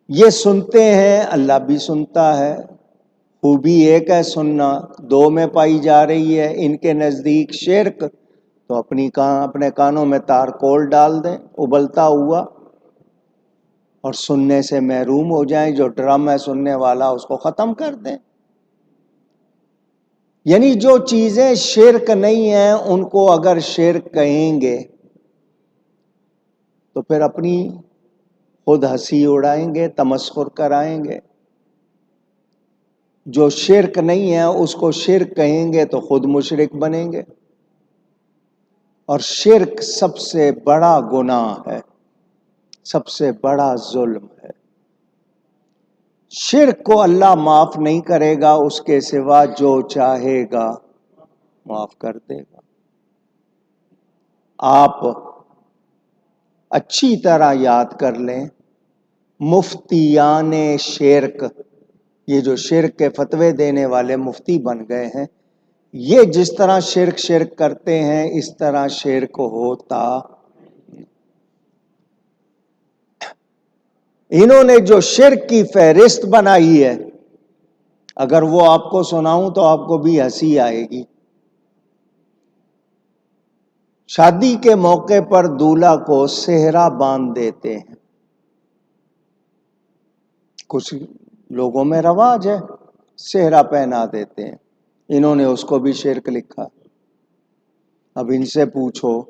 یہ سنتے ہیں، اللہ بھی سنتا ہے، خوبی ایک ہے سننا، دو میں پائی جا رہی ہے، ان کے نزدیک شرک، تو اپنے کانوں میں تار کول ڈال دیں ابلتا ہوا، اور سننے سے محروم ہو جائیں. جو ڈرم ہے سننے والا اس کو ختم کر دیں. یعنی جو چیزیں شرک نہیں ہیں ان کو اگر شرک کہیں گے تو پھر اپنی خود ہنسی اڑائیں گے، تمسخر کرائیں گے. جو شرک نہیں ہے اس کو شرک کہیں گے تو خود مشرک بنیں گے. اور شرک سب سے بڑا گناہ ہے، سب سے بڑا ظلم ہے. شرک کو اللہ معاف نہیں کرے گا، اس کے سوا جو چاہے گا معاف کر دے گا. آپ اچھی طرح یاد کر لیں، مفتیان شرک، یہ جو شرک کے فتوے دینے والے مفتی بن گئے ہیں، یہ جس طرح شرک کرتے ہیں اس طرح شرک ہوتا. انہوں نے جو شرک کی فہرست بنائی ہے، اگر وہ آپ کو سناؤں تو آپ کو بھی ہنسی آئے گی. شادی کے موقع پر دولہا کو صحرا باندھ دیتے ہیں. کچھ لوگوں میں رواج ہے، صحرا پہنا دیتے ہیں. انہوں نے اس کو بھی شرک لکھا. اب ان سے پوچھو،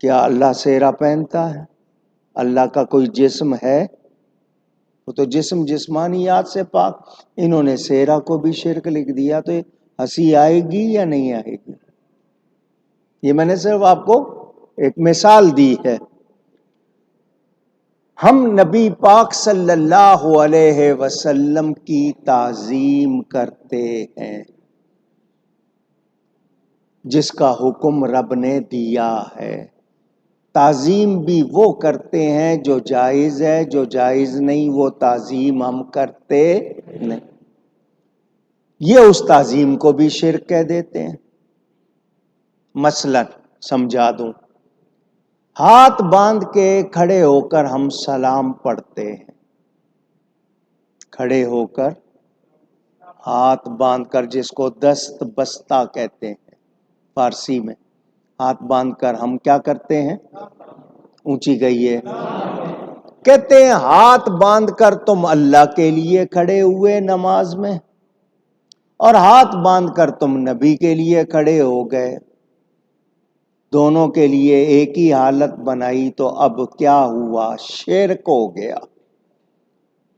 کیا اللہ صحرا پہنتا ہے؟ اللہ کا کوئی جسم ہے؟ وہ تو جسم جسمانیات سے پاک. انہوں نے صحرا کو بھی شرک لکھ دیا. تو ہنسی آئے گی یا نہیں آئے گی؟ یہ میں نے صرف آپ کو ایک مثال دی ہے. ہم نبی پاک صلی اللہ علیہ وسلم کی تعظیم کرتے ہیں، جس کا حکم رب نے دیا ہے. تعظیم بھی وہ کرتے ہیں جو جائز ہے، جو جائز نہیں وہ تعظیم ہم کرتے نہیں. یہ اس تعظیم کو بھی شرک کہہ دیتے ہیں. مثلا سمجھا دوں، ہاتھ باندھ کے کھڑے ہو کر ہم سلام پڑھتے ہیں. کھڑے ہو کر ہاتھ باندھ کر، جس کو دست بستہ کہتے ہیں فارسی میں، ہاتھ باندھ کر ہم کیا کرتے ہیں؟ اونچی گئی ہے. کہتے ہیں ہاتھ باندھ کر تم اللہ کے لیے کھڑے ہوئے نماز میں، اور ہاتھ باندھ کر تم نبی کے لیے کھڑے ہو گئے. دونوں کے لیے ایک ہی حالت بنائی، تو اب کیا ہوا؟ شرک ہو گیا.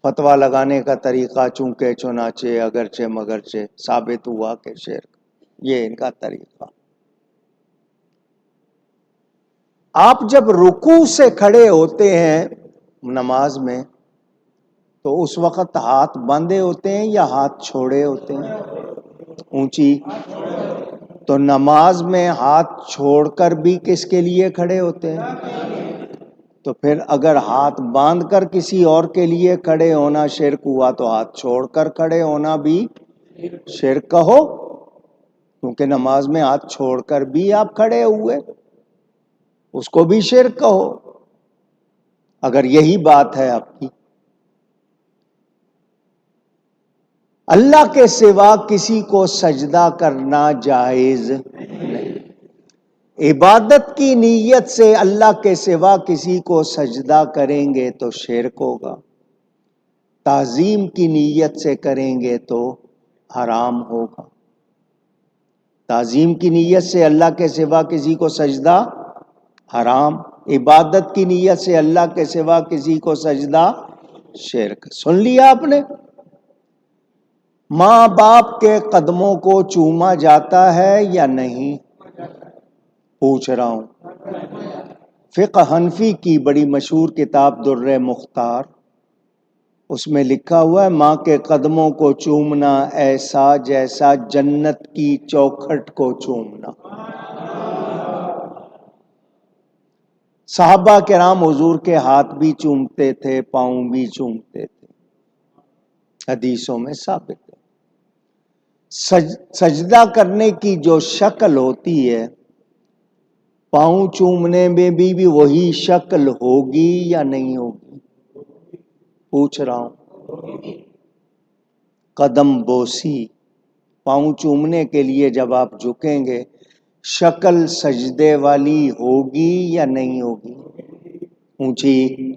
فتویٰ لگانے کا طریقہ چونکہ چنانچہ اگرچہ مگرچہ ثابت ہوا کہ شرک، یہ ان کا طریقہ. آپ جب رکوع سے کھڑے ہوتے ہیں نماز میں تو اس وقت ہاتھ باندھے ہوتے ہیں یا ہاتھ چھوڑے ہوتے ہیں؟ اونچی. تو نماز میں ہاتھ چھوڑ کر بھی کس کے لیے کھڑے ہوتے ہیں؟ تو پھر اگر ہاتھ باندھ کر کسی اور کے لیے کھڑے ہونا شرک ہوا، تو ہاتھ چھوڑ کر کھڑے ہونا بھی شرک کہو، کیونکہ نماز میں ہاتھ چھوڑ کر بھی آپ کھڑے ہوئے، اس کو بھی شرک کہو اگر یہی بات ہے آپ کی. اللہ کے سوا کسی کو سجدہ کرنا جائز نہیں. عبادت کی نیت سے اللہ کے سوا کسی کو سجدہ کریں گے تو شرک ہوگا. تعظیم کی نیت سے کریں گے تو حرام ہوگا. تعظیم کی نیت سے اللہ کے سوا کسی کو سجدہ حرام. عبادت کی نیت سے اللہ کے سوا کسی کو سجدہ شرک. سن لیا آپ نے؟ ماں باپ کے قدموں کو چوما جاتا ہے یا نہیں؟ پوچھ رہا ہوں. فقہ حنفی کی بڑی مشہور کتاب در مختار، اس میں لکھا ہوا ہے ماں کے قدموں کو چومنا ایسا جیسا جنت کی چوکھٹ کو چومنا. صحابہ کرام حضور کے ہاتھ بھی چومتے تھے، پاؤں بھی چومتے تھے، حدیثوں میں ثابت ہے. سجدہ کرنے کی جو شکل ہوتی ہے، پاؤں چومنے میں بھی وہی شکل ہوگی یا نہیں ہوگی؟ پوچھ رہا ہوں. قدم بوسی، پاؤں چومنے کے لیے جب آپ جھکیں گے، شکل سجدے والی ہوگی یا نہیں ہوگی؟ اونچی.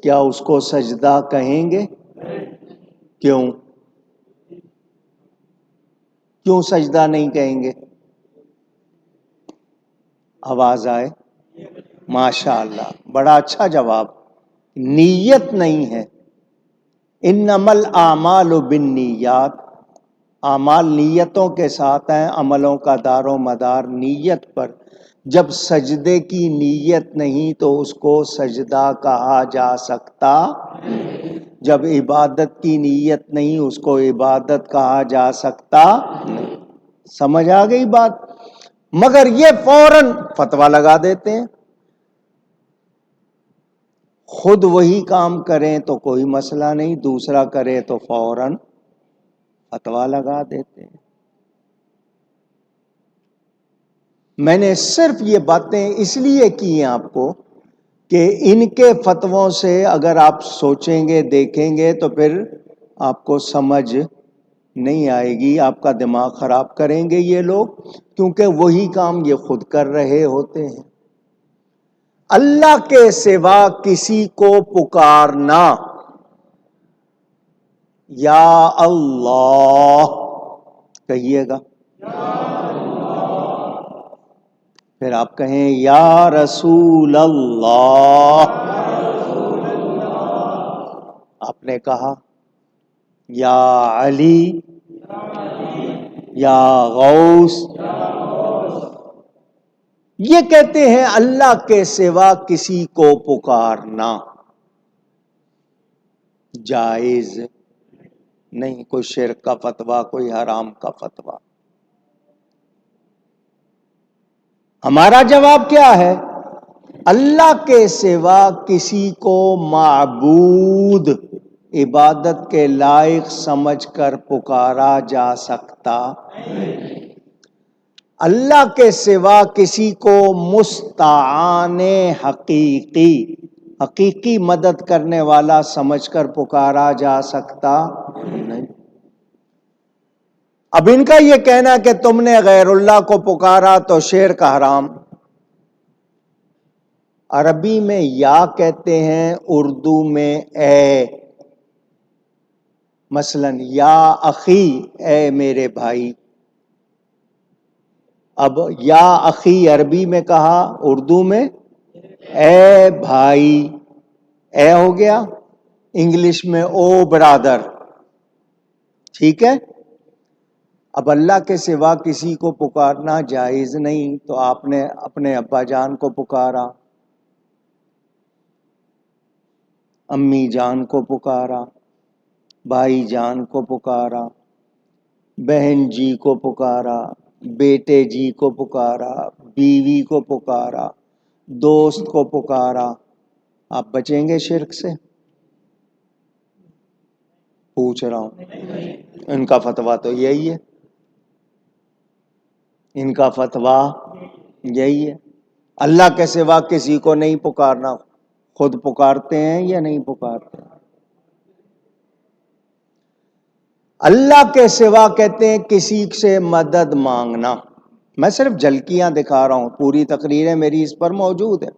کیا اس کو سجدہ کہیں گے؟ کیوں؟ کیوں سجدہ نہیں کہیں گے؟ آواز آئے؟ ماشاء اللہ، بڑا اچھا جواب. نیت نہیں ہے. انما الاعمال بالنیات، اعمال نیتوں کے ساتھ ہیں، عملوں کا دار و مدار نیت پر. جب سجدے کی نیت نہیں تو اس کو سجدہ کہا جا سکتا. جب عبادت کی نیت نہیں اس کو عبادت کہا جا سکتا. سمجھ آ گئی بات؟ مگر یہ فوراً فتویٰ لگا دیتے ہیں. خود وہی کام کریں تو کوئی مسئلہ نہیں، دوسرا کرے تو فوراً فتویٰ لگا دیتے ہیں. میں نے صرف یہ باتیں اس لیے کی ہیں آپ کو کہ ان کے فتووں سے اگر آپ سوچیں گے، دیکھیں گے تو پھر آپ کو سمجھ نہیں آئے گی، آپ کا دماغ خراب کریں گے یہ لوگ، کیونکہ وہی کام یہ خود کر رہے ہوتے ہیں. اللہ کے سوا کسی کو پکارنا، یا اللہ کہیے گا، پھر آپ کہیں یا رسول اللہ. آپ نے کہا یا علی، یا غوث. یہ کہتے ہیں اللہ کے سوا کسی کو پکارنا جائز نہیں. کوئی شرک کا فتویٰ، کوئی حرام کا فتویٰ. ہمارا جواب کیا ہے؟ اللہ کے سوا کسی کو معبود، عبادت کے لائق سمجھ کر پکارا جا سکتا. اللہ کے سوا کسی کو مستعان حقیقی، حقیقی مدد کرنے والا سمجھ کر پکارا جا سکتا نہیں. اب ان کا یہ کہنا کہ تم نے غیر اللہ کو پکارا تو شرک حرام. عربی میں یا کہتے ہیں، اردو میں اے. مثلا یا اخی، اے میرے بھائی. اب یا اخی عربی میں کہا، اردو میں اے بھائی، اے ہو گیا. انگلش میں او برادر. ٹھیک ہے. اب اللہ کے سوا کسی کو پکارنا جائز نہیں، تو آپ نے اپنے ابا جان کو پکارا، امی جان کو پکارا، بھائی جان کو پکارا، بہن جی کو پکارا، بیٹے جی کو پکارا، بیوی کو پکارا، دوست کو پکارا. آپ بچیں گے شرک سے؟ پوچھ رہا ہوں. ان کا فتویٰ تو یہی ہے، ان کا فتویٰ یہی ہے. اللہ کے سوا کسی کو نہیں پکارنا. خود پکارتے ہیں یا نہیں پکارتے؟ اللہ کے سوا کہتے ہیں کسی سے مدد مانگنا. میں صرف جھلکیاں دکھا رہا ہوں، پوری تقریریں میری اس پر موجود ہیں.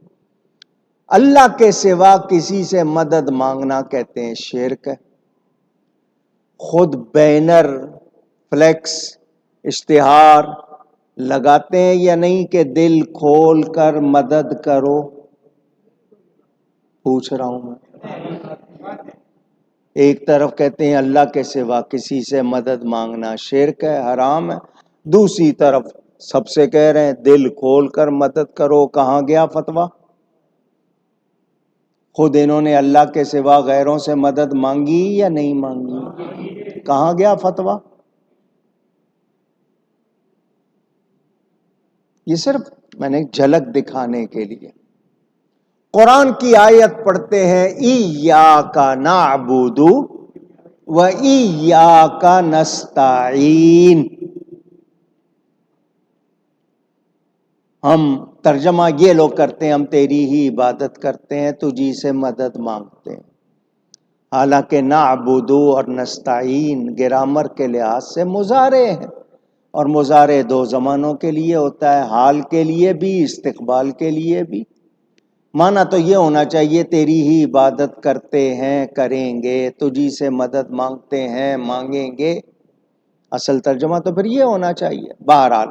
اللہ کے سوا کسی سے مدد مانگنا کہتے ہیں شرک ہے. خود بینر، فلیکس، اشتہار لگاتے ہیں یا نہیں کہ دل کھول کر مدد کرو؟ پوچھ رہا ہوں میں. ایک طرف کہتے ہیں اللہ کے سوا کسی سے مدد مانگنا شرک ہے، حرام ہے، دوسری طرف سب سے کہہ رہے ہیں دل کھول کر مدد کرو۔ کہاں گیا فتویٰ؟ خود انہوں نے اللہ کے سوا غیروں سے مدد مانگی یا نہیں مانگی؟ کہاں گیا فتویٰ؟ یہ صرف میں نے جھلک دکھانے کے لیے قرآن کی آیت پڑھتے ہیں، ایاک نعبد و ایاک نستعین۔ ہم ترجمہ یہ لوگ کرتے ہیں ہم تیری ہی عبادت کرتے ہیں، تجھی سے مدد مانگتے ہیں، حالانکہ نعبد اور نستعین گرامر کے لحاظ سے مضارع ہیں، اور مضارع دو زمانوں کے لیے ہوتا ہے، حال کے لیے بھی استقبال کے لیے بھی۔ معنی تو یہ ہونا چاہیے تیری ہی عبادت کرتے ہیں، کریں گے، تجھی سے مدد مانگتے ہیں، مانگیں گے۔ اصل ترجمہ تو پھر یہ ہونا چاہیے۔ بہرحال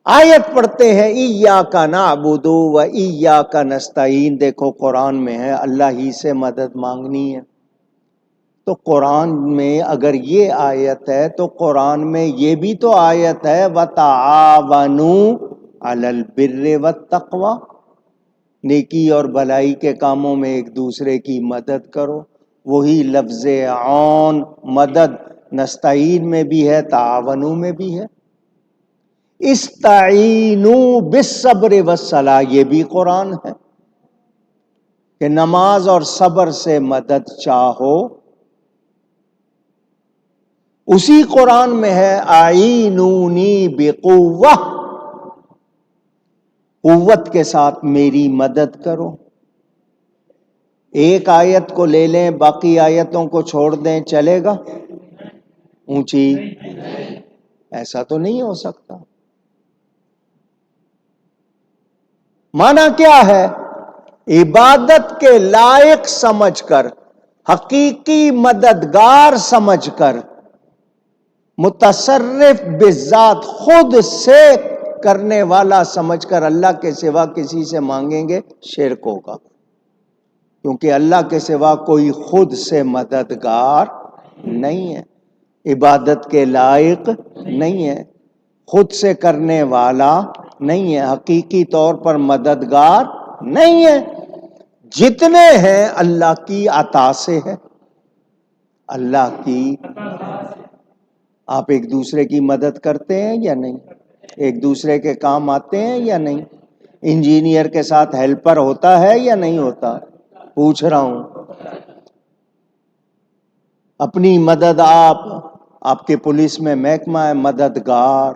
آیت پڑھتے ہیں ایاک نعبد و ایاک نستعین، دیکھو قرآن میں ہے اللہ ہی سے مدد مانگنی ہے، تو قرآن میں اگر یہ آیت ہے تو قرآن میں یہ بھی تو آیت ہے وَتَعَاوَنُوا عَلَى الْبِرِّ وَالتَّقْوَى، نیکی اور بھلائی کے کاموں میں ایک دوسرے کی مدد کرو۔ وہی لفظ عون مدد نستعین میں بھی ہے، تعاونوا میں بھی ہے۔ استعینوا بالصبر والصلاۃ، یہ بھی قرآن ہے کہ نماز اور صبر سے مدد چاہو۔ اسی قرآن میں ہے اعینونی بقوہ، قوت کے ساتھ میری مدد کرو۔ ایک آیت کو لے لیں باقی آیتوں کو چھوڑ دیں، چلے گا؟ اونچی ایسا تو نہیں ہو سکتا۔ معنی کیا ہے؟ عبادت کے لائق سمجھ کر، حقیقی مددگار سمجھ کر، متصرف بذات خود سے کرنے والا سمجھ کر اللہ کے سوا کسی سے مانگیں گے، شرک ہوگا، کیونکہ اللہ کے سوا کوئی خود سے مددگار نہیں ہے، عبادت کے لائق نہیں ہے، خود سے کرنے والا نہیں ہے، حقیقی طور پر مددگار نہیں ہے۔ جتنے ہیں اللہ کی عطا سے ہے، اللہ کی۔ آپ ایک دوسرے کی مدد کرتے ہیں یا نہیں؟ ایک دوسرے کے کام آتے ہیں یا نہیں؟ انجینئر کے ساتھ ہیلپر ہوتا ہے یا نہیں ہوتا؟ پوچھ رہا ہوں۔ اپنی مدد آپ کے پولیس میں محکمہ ہے مددگار،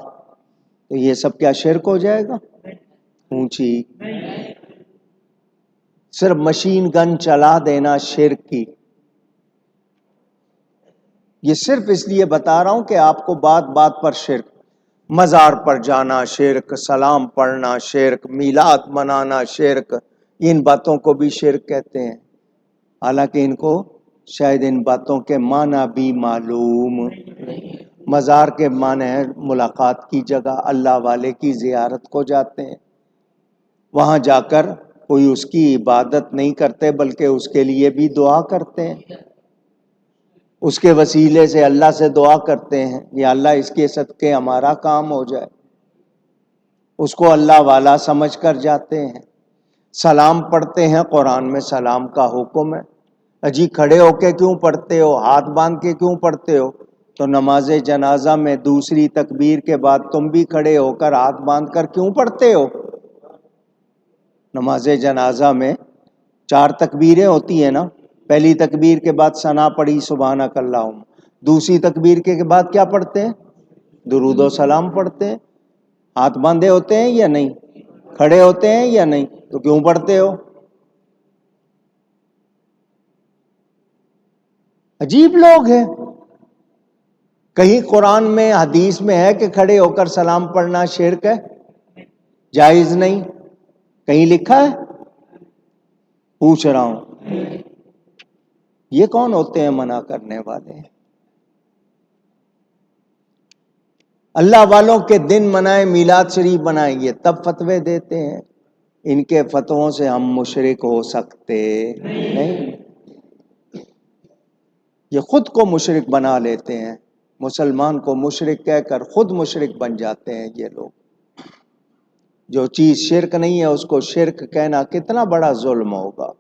تو یہ سب کیا شرک ہو جائے گا؟ اونچی صرف مشین گن چلا دینا شرک کی۔ یہ صرف اس لیے بتا رہا ہوں کہ آپ کو بات بات پر شرک، مزار پر جانا شرک، سلام پڑھنا شرک، میلاد منانا شرک، ان باتوں کو بھی شرک کہتے ہیں، حالانکہ ان کو شاید ان باتوں کے معنی بھی معلوم۔ مزار کے معنی ہے ملاقات کی جگہ، اللہ والے کی زیارت کو جاتے ہیں، وہاں جا کر کوئی اس کی عبادت نہیں کرتے بلکہ اس کے لیے بھی دعا کرتے ہیں، اس کے وسیلے سے اللہ سے دعا کرتے ہیں یا اللہ اس کے صدقے ہمارا کام ہو جائے، اس کو اللہ والا سمجھ کر جاتے ہیں۔ سلام پڑھتے ہیں، قرآن میں سلام کا حکم ہے۔ اجی کھڑے ہو کے کیوں پڑھتے ہو؟ ہاتھ باندھ کے کیوں پڑھتے ہو؟ تو نماز جنازہ میں دوسری تکبیر کے بعد تم بھی کھڑے ہو کر ہاتھ باندھ کر کیوں پڑھتے ہو؟ نماز جنازہ میں 4 تکبیریں ہوتی ہیں نا، پہلی تکبیر کے بعد ثنا پڑھی سبحانک اللہم، دوسری تکبیر کے بعد کیا پڑھتے ہیں؟ درود و سلام پڑھتے ہیں۔ ہاتھ باندھے ہوتے ہیں یا نہیں؟ کھڑے ہوتے ہیں یا نہیں؟ تو کیوں پڑھتے ہو؟ عجیب لوگ ہیں۔ کہیں قرآن میں حدیث میں ہے کہ کھڑے ہو کر سلام پڑھنا شرک ہے، جائز نہیں؟ کہیں لکھا ہے؟ پوچھ رہا ہوں۔ یہ کون ہوتے ہیں منع کرنے والے؟ اللہ والوں کے دن منائے، میلاد شریف منائیں، یہ تب فتوے دیتے ہیں، ان کے فتووں سے ہم مشرک ہو سکتے نہیں۔ یہ خود کو مشرک بنا لیتے ہیں، مسلمان کو مشرک کہہ کر خود مشرک بن جاتے ہیں یہ لوگ۔ جو چیز شرک نہیں ہے اس کو شرک کہنا کتنا بڑا ظلم ہوگا۔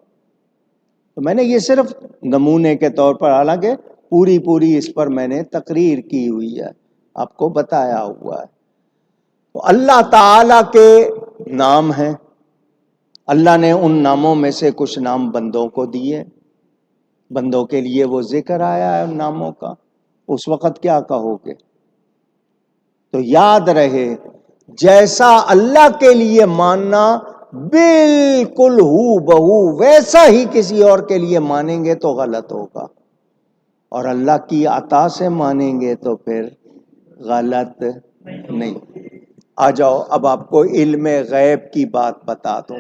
تو میں نے یہ صرف نمونے کے طور پر، حالانکہ پوری اس پر میں نے تقریر کی ہوئی ہے، آپ کو بتایا ہوا ہے۔ تو اللہ تعالی کے نام ہیں، اللہ نے ان ناموں میں سے کچھ نام بندوں کو دیے، بندوں کے لیے وہ ذکر آیا ہے ان ناموں کا، اس وقت کیا کہو گے؟ تو یاد رہے جیسا اللہ کے لیے ماننا بالکل ہو بہو ویسا ہی کسی اور کے لیے مانیں گے تو غلط ہوگا، اور اللہ کی عطا سے مانیں گے تو پھر غلط نہیں۔ آ جاؤ اب آپ کو علم غیب کی بات بتا دوں،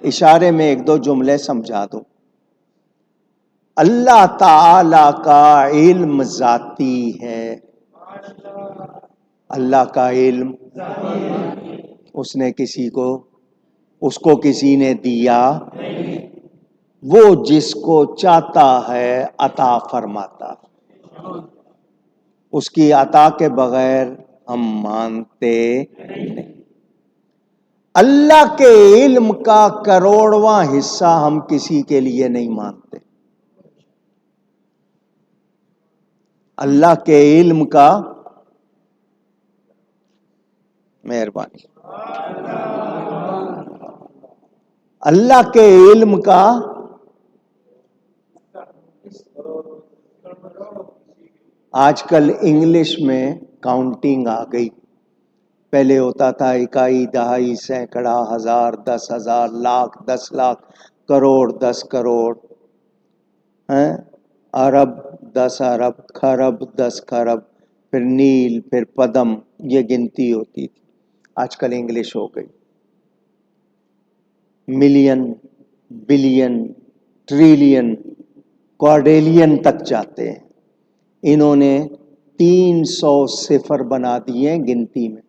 اشارے میں ایک دو جملے سمجھا دوں۔ اللہ تعالی کا علم ذاتی ہے، اللہ کا علم اس نے اس کو کسی نے دیا، وہ جس کو چاہتا ہے عطا فرماتا، اس کی عطا کے بغیر ہم مانتے نہیں۔ اللہ کے علم کا کروڑواں حصہ ہم کسی کے لیے نہیں مانتے، اللہ کے علم کا، مہربانی، اللہ کے علم کا آج کل انگلش میں کاؤنٹنگ آ گئی، پہلے ہوتا تھا اکائی، دہائی، سینکڑا، ہزار، 10,000، لاکھ، 10 لاکھ، کروڑ، 10 کروڑ، ارب، 10 ارب، خرب، 10 خرب، پھر نیل، پھر پدم، یہ گنتی ہوتی تھی۔ آج کل انگلش ہو گئی، ملین، بلین، ٹریلین، کوارڈیلین تک جاتے ہیں۔ انہوں نے 300 صفر بنا دیے ہیں گنتی میں۔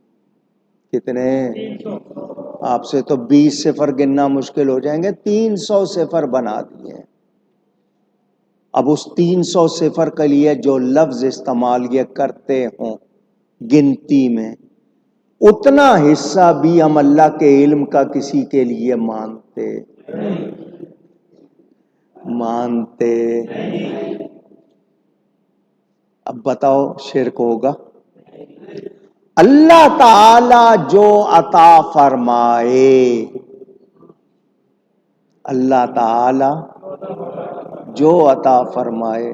کتنے؟ آپ سے تو 20 صفر گننا مشکل ہو جائیں گے، 300 صفر بنا دیے ہیں۔ اب اس 300 صفر کے لیے جو لفظ استعمال یہ کرتے ہوں گنتی میں، اتنا حصہ بھی ہم اللہ کے علم کا کسی کے لیے مانتے۔ اب بتاؤ شرک ہوگا؟ اللہ تعالی جو عطا فرمائے، اللہ تعالی جو عطا فرمائے،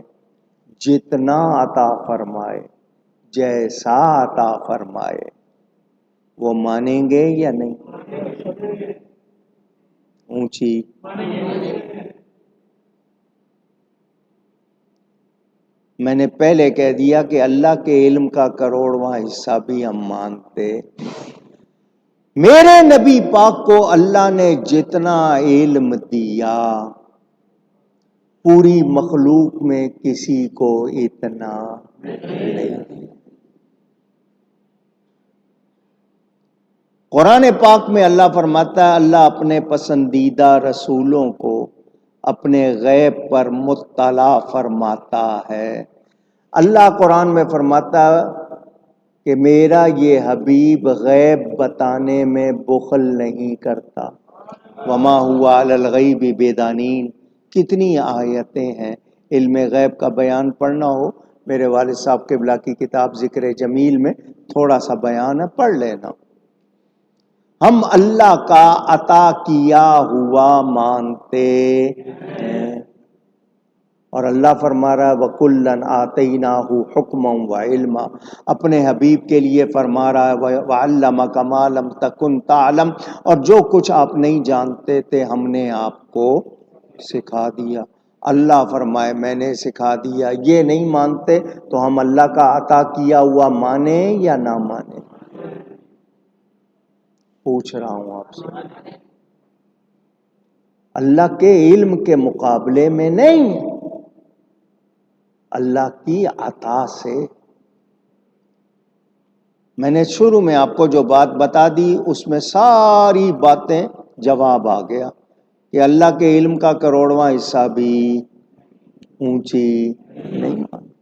جتنا عطا فرمائے، جیسا عطا فرمائے، وہ مانیں گے یا نہیں؟ اونچی میں نے پہلے کہہ دیا کہ اللہ کے علم کا کروڑواں حصہ بھی ہم مانتے۔ میرے نبی پاک کو اللہ نے جتنا علم دیا، پوری مخلوق میں کسی کو اتنا نہیں دیا۔ قرآن پاک میں اللہ فرماتا ہے، اللہ اپنے پسندیدہ رسولوں کو اپنے غیب پر مطلع فرماتا ہے۔ اللہ قرآن میں فرماتا ہے کہ میرا یہ حبیب غیب بتانے میں بخل نہیں کرتا، وما ہوا علی الغیب بضنین۔ کتنی آیتیں ہیں، علم غیب کا بیان پڑھنا ہو، میرے والد صاحب قبلہ کی کتاب ذکر جمیل میں تھوڑا سا بیان ہے، پڑھ لینا۔ ہم اللہ کا عطا کیا ہوا مانتے ہیں، اور اللہ فرما رہا ہے وَكُلًّا آتَيْنَاهُ حُكْمًا وَعِلْمًا، اپنے حبیب کے لیے فرما رہا ہے وَعَلَّمَكَ مَا لَمْ تَكُنْ تَعْلَمْ، اور جو کچھ آپ نہیں جانتے تھے ہم نے آپ کو سکھا دیا۔ اللہ فرمائے میں نے سکھا دیا، یہ نہیں مانتے تو ہم اللہ کا عطا کیا ہوا مانیں یا نہ مانیں؟ پوچھ رہا ہوں آپ سے، اللہ کے علم کے مقابلے میں نہیں، اللہ کی عطا سے۔ میں نے شروع میں آپ کو جو بات بتا دی اس میں ساری باتیں جواب آ گیا کہ اللہ کے علم کا کروڑواں حصہ بھی، اونچی نہیں مانتے۔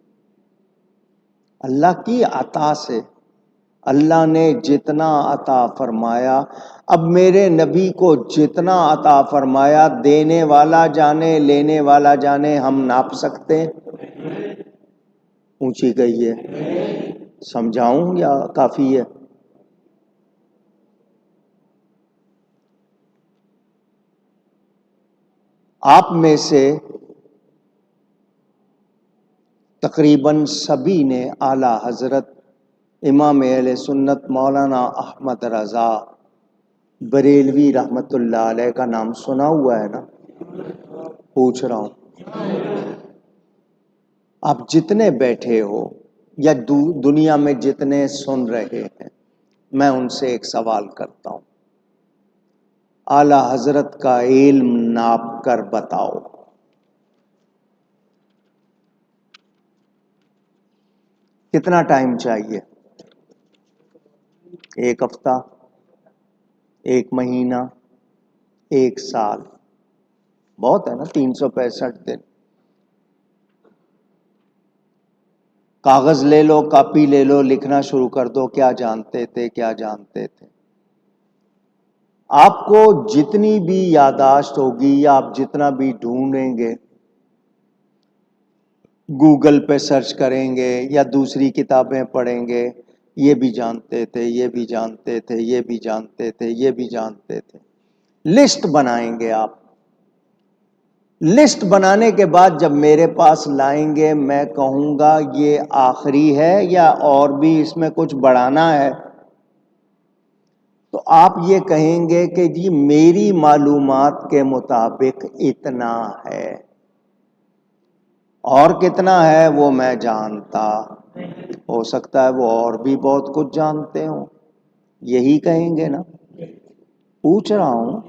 اللہ کی عطا سے اللہ نے جتنا عطا فرمایا، اب میرے نبی کو جتنا عطا فرمایا، دینے والا جانے لینے والا جانے، ہم ناپ سکتے ہیں؟ اونچی گئی ہے، سمجھاؤں یا کافی ہے؟ آپ میں سے تقریباً سبھی نے اعلیٰ حضرت امام اہل سنت مولانا احمد رضا بریلوی رحمت اللہ علیہ کا نام سنا ہوا ہے نا؟ پوچھ رہا ہوں، آپ جتنے بیٹھے ہو یا دنیا میں جتنے سن رہے ہیں، میں ان سے ایک سوال کرتا ہوں، اعلیٰ حضرت کا علم ناپ کر بتاؤ، کتنا ٹائم چاہیے؟ ایک ہفتہ، ایک مہینہ، ایک سال؟ بہت ہے نا، 365 دن۔ کاغذ لے لو، کاپی لے لو، لکھنا شروع کر دو، کیا جانتے تھے، کیا جانتے تھے۔ آپ کو جتنی بھی یادداشت ہوگی یا آپ جتنا بھی ڈھونڈیں گے، گوگل پہ سرچ کریں گے یا دوسری کتابیں پڑھیں گے، یہ بھی جانتے تھے، یہ بھی جانتے تھے، یہ بھی جانتے تھے، یہ بھی جانتے تھے، لسٹ بنائیں گے آپ۔ لسٹ بنانے کے بعد جب میرے پاس لائیں گے، میں کہوں گا یہ آخری ہے یا اور بھی اس میں کچھ بڑھانا ہے، تو آپ یہ کہیں گے کہ جی میری معلومات کے مطابق اتنا ہے، اور کتنا ہے وہ میں جانتا، ہو سکتا ہے وہ اور بھی بہت کچھ جانتے ہوں، یہی کہیں گے نا؟ پوچھ رہا ہوں،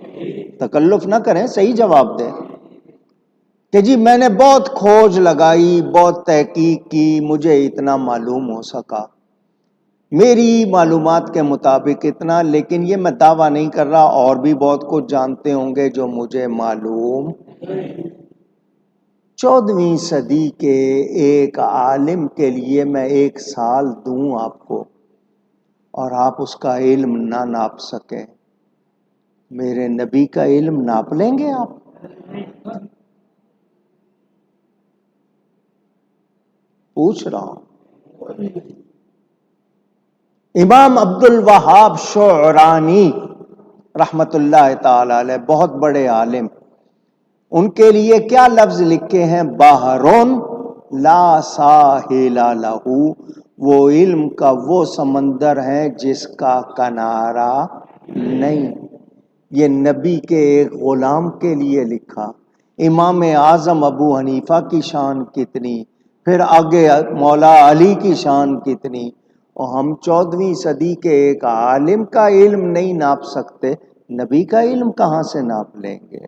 تکلف نہ کریں، صحیح جواب دیں کہ جی میں نے بہت کھوج لگائی، بہت تحقیق کی، مجھے اتنا معلوم ہو سکا، میری معلومات کے مطابق اتنا، لیکن یہ میں دعویٰ نہیں کر رہا، اور بھی بہت کچھ جانتے ہوں گے جو مجھے معلوم۔ 14ویں صدی کے ایک عالم کے لیے میں 1 سال دوں آپ کو اور آپ اس کا علم نہ ناپ سکیں، میرے نبی کا علم ناپ لیں گے آپ؟ پوچھ رہا ہوں۔ امام عبد الوہاب شعرانی رحمت اللہ تعالی علیہ، بہت بڑے عالم، ان کے لیے کیا لفظ لکھے ہیں؟ بحرون لا ساحل لہ، وہ علم کا وہ سمندر ہے جس کا کنارہ نہیں۔ یہ نبی کے ایک غلام کے لیے لکھا۔ امام اعظم ابو حنیفہ کی شان کتنی، پھر آگے مولا علی کی شان کتنی، اور ہم 14ویں صدی کے ایک عالم کا علم نہیں ناپ سکتے، نبی کا علم کہاں سے ناپ لیں گے؟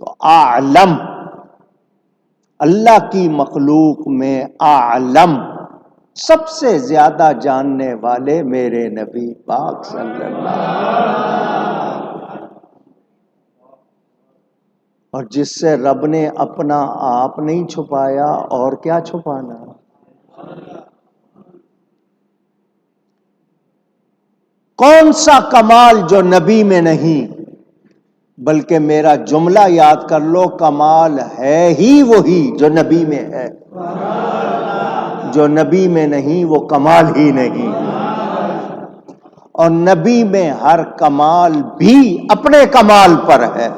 تو اعلم، اللہ کی مخلوق میں اعلم، سب سے زیادہ جاننے والے میرے نبی پاک صلی اللہ علیہ وسلم، اور جس سے رب نے اپنا آپ نہیں چھپایا، اور کیا چھپانا؟ کون سا کمال جو نبی میں نہیں؟ بلکہ میرا جملہ یاد کر لو، کمال ہے ہی وہی جو نبی میں ہے، جو نبی میں نہیں وہ کمال ہی نہیں، اور نبی میں ہر کمال بھی اپنے کمال پر ہے،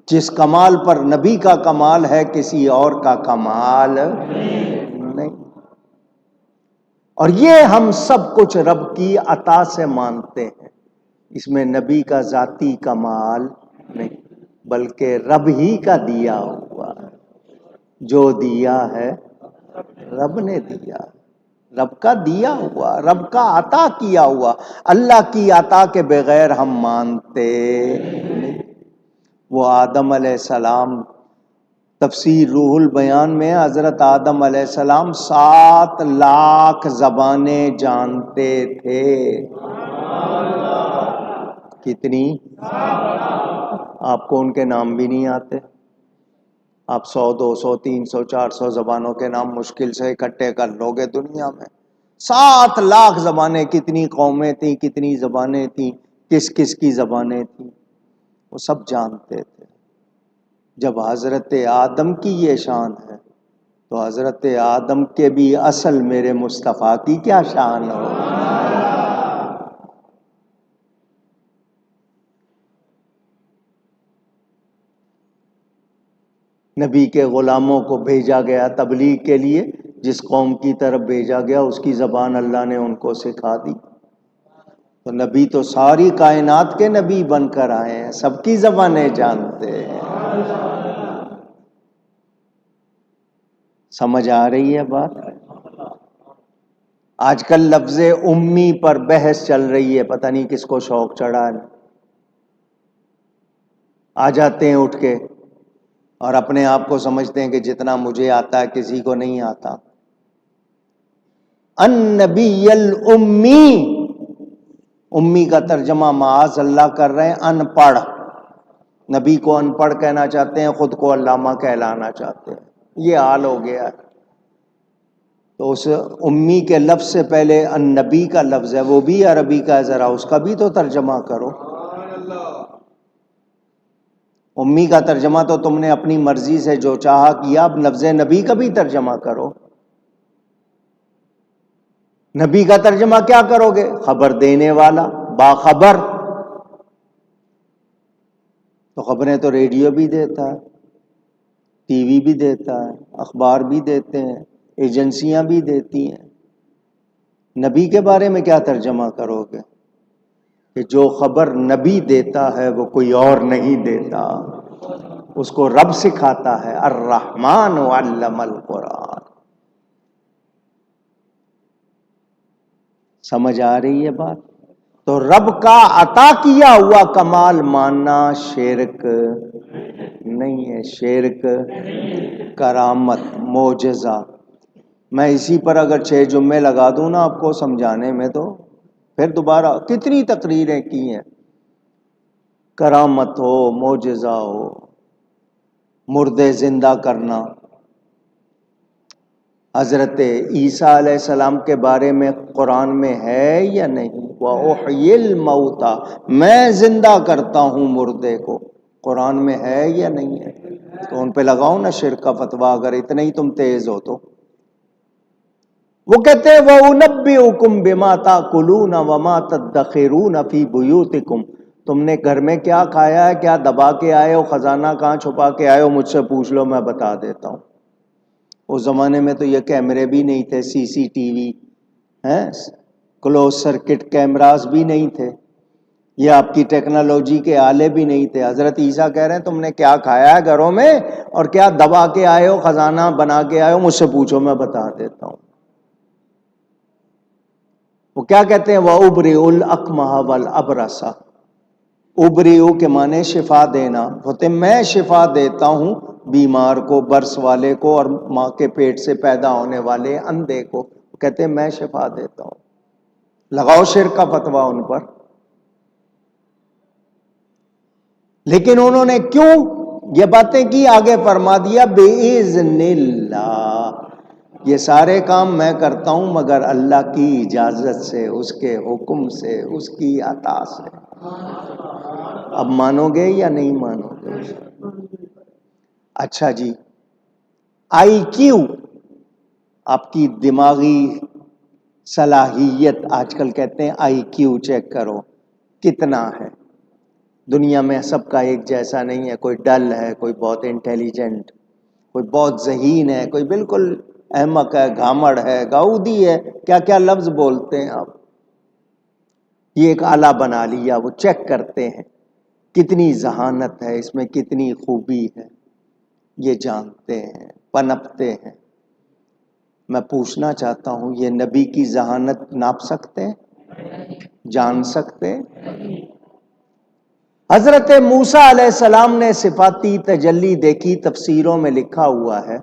جس کمال پر نبی کا کمال ہے کسی اور کا کمال نہیں۔ اور یہ ہم سب کچھ رب کی عطا سے مانتے ہیں، اس میں نبی کا ذاتی کمال نہیں، بلکہ رب ہی کا دیا ہوا، جو دیا ہے رب نے دیا، رب کا دیا ہوا، رب کا عطا کیا ہوا، اللہ کی عطا کے بغیر ہم مانتے نہیں۔ وہ آدم علیہ السلام، تفسیر روح البیان میں حضرت آدم علیہ السلام 7 لاکھ زبانیں جانتے تھے، کتنی؟ آپ کو ان کے نام بھی نہیں آتے، آپ 100 200 300 400 زبانوں کے نام مشکل سے اکٹھے کر لو گے دنیا میں. 7 لاکھ زبانیں، کتنی قومیں تھیں، کتنی زبانیں تھیں، کس کس کی زبانیں تھیں، وہ سب جانتے تھے. جب حضرت آدم کی یہ شان ہے تو حضرت آدم کے بھی اصل میرے مصطفیٰ کی کیا شان ہو. نبی کے غلاموں کو بھیجا گیا تبلیغ کے لیے، جس قوم کی طرف بھیجا گیا اس کی زبان اللہ نے ان کو سکھا دی. تو نبی تو ساری کائنات کے نبی بن کر آئے ہیں، سب کی زبانیں جانتے ہیں. سمجھ آ رہی ہے بات؟ آج کل لفظ امی پر بحث چل رہی ہے، پتہ نہیں کس کو شوق چڑھا ہے. آ جاتے ہیں اٹھ کے اور اپنے آپ کو سمجھتے ہیں کہ جتنا مجھے آتا ہے کسی کو نہیں آتا. النبی الامی، امی کا ترجمہ معاذ اللہ کر رہے ہیں ان پڑھ. نبی کو ان پڑھ کہنا چاہتے ہیں، خود کو علامہ کہلانا چاہتے ہیں. یہ حال ہو گیا ہے. تو اس امی کے لفظ سے پہلے النبی کا لفظ ہے، وہ بھی عربی کا ہے، ذرا اس کا بھی تو ترجمہ کرو. امی کا ترجمہ تو تم نے اپنی مرضی سے جو چاہا کیا، اب لفظ نبی کا بھی ترجمہ کرو. نبی کا ترجمہ کیا کرو گے؟ خبر دینے والا، باخبر. تو خبریں تو ریڈیو بھی دیتا ہے، ٹی وی بھی دیتا ہے، اخبار بھی دیتے ہیں، ایجنسیاں بھی دیتی ہیں. نبی کے بارے میں کیا ترجمہ کرو گے؟ کہ جو خبر نبی دیتا ہے وہ کوئی اور نہیں دیتا، اس کو رب سکھاتا ہے. الرحمن علم القرآن. سمجھ آ رہی ہے بات؟ تو رب کا عطا کیا ہوا کمال ماننا شرک نہیں ہے. شرک کرامت، معجزہ. میں اسی پر اگر 6 جمعے لگا دوں نا آپ کو سمجھانے میں، تو پھر دوبارہ کتنی تقریریں کی ہیں. کرامت ہو، معجزہ ہو، مردے زندہ کرنا. حضرت عیسیٰ علیہ السلام کے بارے میں قرآن میں ہے یا نہیں؟ وَأُحْيِي الْمَوْتَى، میں زندہ کرتا ہوں مردے کو. قرآن میں ہے یا نہیں ہے؟ تو ان پہ لگاؤ نا شرک کا فتویٰ، اگر اتنے ہی تم تیز ہو تو. وہ کہتے ہیں وَأُنَبِّئُكُم بِمَا تَأْكُلُونَ وَمَا تَدَّخِرُونَ فِي بُيُوتِكُمْ. تم نے گھر میں کیا کھایا ہے، کیا دبا کے آئے ہو، خزانہ کہاں چھپا کے آئے ہو، مجھ سے پوچھ لو، میں بتا دیتا ہوں. اس زمانے میں تو یہ کیمرے بھی نہیں تھے، سی سی ٹی وی ہیں، کلوز سرکٹ کیمراز بھی نہیں تھے، یہ آپ کی ٹیکنالوجی کے آلے بھی نہیں تھے. حضرت عیسیٰ کہہ رہے ہیں تم نے کیا کھایا ہے گھروں میں اور کیا دبا کے آئے ہو، خزانہ بنا کے آئے ہو، مجھ سے پوچھو، میں بتا دیتا ہوں. وہ کیا کہتے ہیں وَأُبْرِئُ الْأَكْمَحَ وَالْأَبْرَصَ. ابریو کے معنی شفا دینا، ہوتے میں شفا دیتا ہوں بیمار کو، برس والے کو، اور ماں کے پیٹ سے پیدا ہونے والے اندھے کو. کہتے ہیں میں شفا دیتا ہوں. لگاؤ شرک کا فتویٰ ان پر. لیکن انہوں نے کیوں یہ باتیں کی؟ آگے فرما دیا بِإِذْنِ اللَّهِ، یہ سارے کام میں کرتا ہوں مگر اللہ کی اجازت سے، اس کے حکم سے، اس کی عطا سے. اب مانو گے یا نہیں مانو گے؟ اچھا جی، آئی کیو، آپ کی دماغی صلاحیت، آج کل کہتے ہیں آئی کیو چیک کرو کتنا ہے. دنیا میں سب کا ایک جیسا نہیں ہے، کوئی ڈل ہے، کوئی بہت انٹیلیجنٹ، کوئی بہت ذہین ہے، کوئی بالکل احمق ہے، گھامڑ ہے، گاؤدی ہے، کیا کیا لفظ بولتے ہیں آپ. یہ ایک آلہ بنا لیا، وہ چیک کرتے ہیں کتنی ذہانت ہے اس میں، کتنی خوبی ہے، یہ جانتے ہیں، پنپتے ہیں. میں پوچھنا چاہتا ہوں یہ نبی کی ذہانت ناپ سکتے ہیں؟ جان سکتے ہیں؟ حضرت موسیٰ علیہ السلام نے صفاتی تجلی دیکھی، تفسیروں میں لکھا ہوا ہے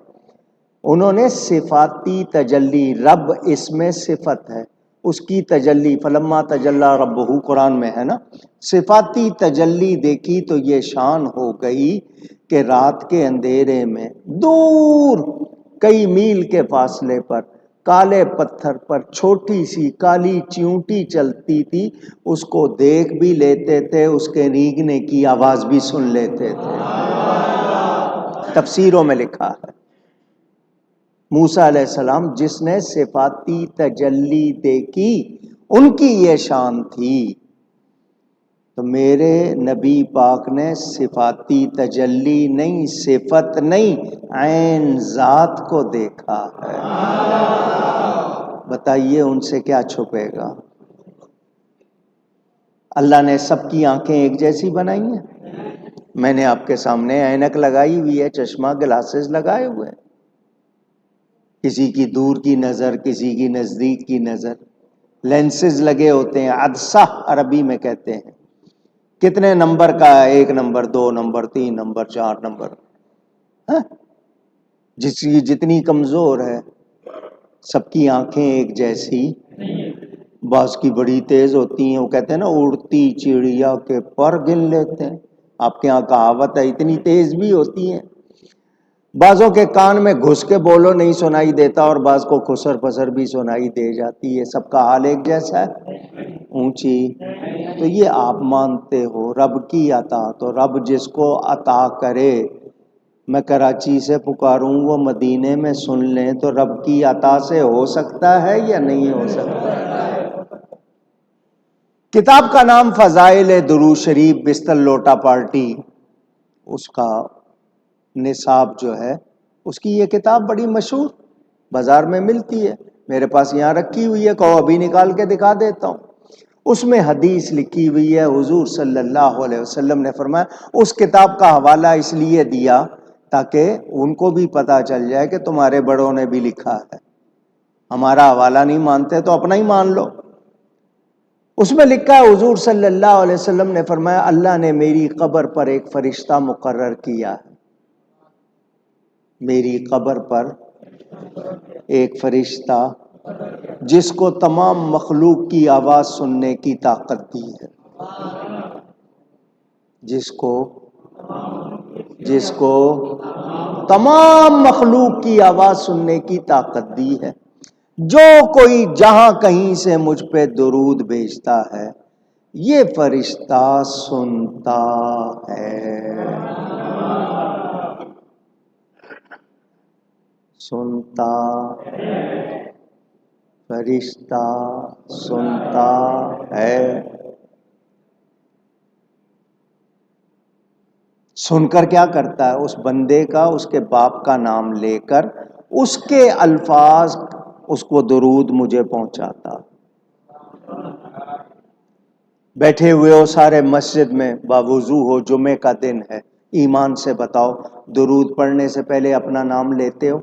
انہوں نے صفاتی تجلی، رب اس میں صفت ہے، اس کی تجلی، فلما تجلی ربہ قرآن میں ہے نا، صفاتی تجلی دیکھی تو یہ شان ہو گئی کہ رات کے اندھیرے میں دور کئی میل کے فاصلے پر کالے پتھر پر چھوٹی سی کالی چیونٹی چلتی تھی، اس کو دیکھ بھی لیتے تھے، اس کے ریگنے کی آواز بھی سن لیتے تھے۔ تفسیروں میں لکھا ہے موسیٰ علیہ السلام جس نے صفاتی تجلی دیکھی ان کی یہ شان تھی، تو میرے نبی پاک نے صفاتی تجلی نہیں، صفت نہیں، عین ذات کو دیکھا ہے۔ بتائیے ان سے کیا چھپے گا؟ اللہ نے سب کی آنکھیں ایک جیسی بنائی ہیں؟ میں نے آپ کے سامنے اینک لگائی ہوئی ہے، چشمہ گلاسز لگائے ہوئے ہیں، کسی کی دور کی نظر، کسی کی نزدیک کی نظر، لینسز لگے ہوتے ہیں، عدسہ عربی میں کہتے ہیں۔ کتنے نمبر کا ہے؟ 1 نمبر، 2 نمبر، 3 نمبر، 4 نمبر، جس کی جتنی کمزور ہے۔ سب کی آنکھیں ایک جیسی، بعض کی بڑی تیز ہوتی ہیں، وہ کہتے ہیں نا اڑتی چڑیا کے پر گن لیتے ہیں، آپ کے یہاں کہاوت ہے، اتنی تیز بھی ہوتی ہیں۔ بعضوں کے کان میں گھس کے بولو نہیں سنائی دیتا، اور بعض کو خسر پسر بھی سنائی دے جاتی ہے، سب کا حال ایک جیسا ہے؟ اونچی۔ تو یہ آپ مانتے ہو رب کی عطا، تو رب جس کو عطا کرے، میں کراچی سے پکاروں وہ مدینے میں سن لیں، تو رب کی عطا سے ہو سکتا ہے یا نہیں ہو سکتا؟ کتاب کا نام فضائل درود شریف بستر لوٹا پارٹی، اس کا نصاب جو ہے، اس کی یہ کتاب بڑی مشہور، بازار میں ملتی ہے، میرے پاس یہاں رکھی ہوئی ہے، کہو ابھی نکال کے دکھا دیتا ہوں۔ اس میں حدیث لکھی ہوئی ہے، حضور صلی اللہ علیہ وسلم نے فرمایا، اس کتاب کا حوالہ اس لیے دیا تاکہ ان کو بھی پتا چل جائے کہ تمہارے بڑوں نے بھی لکھا ہے، ہمارا حوالہ نہیں مانتے تو اپنا ہی مان لو۔ اس میں لکھا ہے حضور صلی اللہ علیہ وسلم نے فرمایا، اللہ نے میری قبر پر ایک فرشتہ مقرر کیا ہے، میری قبر پر ایک فرشتہ جس کو تمام مخلوق کی آواز سننے کی طاقت دی ہے، جس کو تمام مخلوق کی آواز سننے کی طاقت دی ہے، جو کوئی جہاں کہیں سے مجھ پہ درود بھیجتا ہے یہ فرشتہ سنتا ہے، سنتا، فرشتہ سنتا ہے۔ سن کر کیا کرتا ہے؟ اس بندے کا، اس کے باپ کا نام لے کر اس کے الفاظ، اس کو درود مجھے پہنچاتا۔ بیٹھے ہوئے ہو سارے مسجد میں، باوضو ہو، جمعے کا دن ہے، ایمان سے بتاؤ درود پڑھنے سے پہلے اپنا نام لیتے ہو؟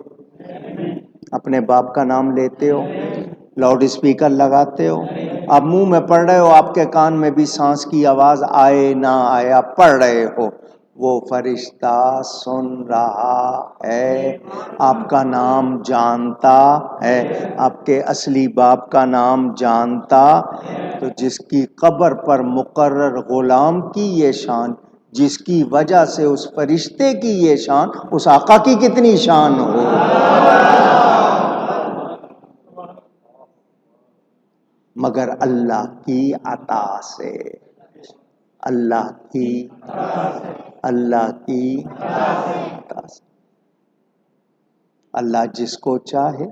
اپنے باپ کا نام لیتے ہو؟ لاؤڈ اسپیکر لگاتے ہو؟ آپ منہ میں پڑھ رہے ہو، آپ کے کان میں بھی سانس کی آواز آئے نہ آئے آپ پڑھ رہے ہو، وہ فرشتہ سن رہا ہے، آپ کا نام جانتا ہے، آپ کے اصلی باپ کا نام جانتا۔ تو جس کی قبر پر مقرر غلام کی یہ شان، جس کی وجہ سے اس فرشتے کی یہ شان، اس آقا کی کتنی شان ہو۔ مگر اللہ کی عطا سے، اللہ کی عطا سے، اللہ جس کو چاہے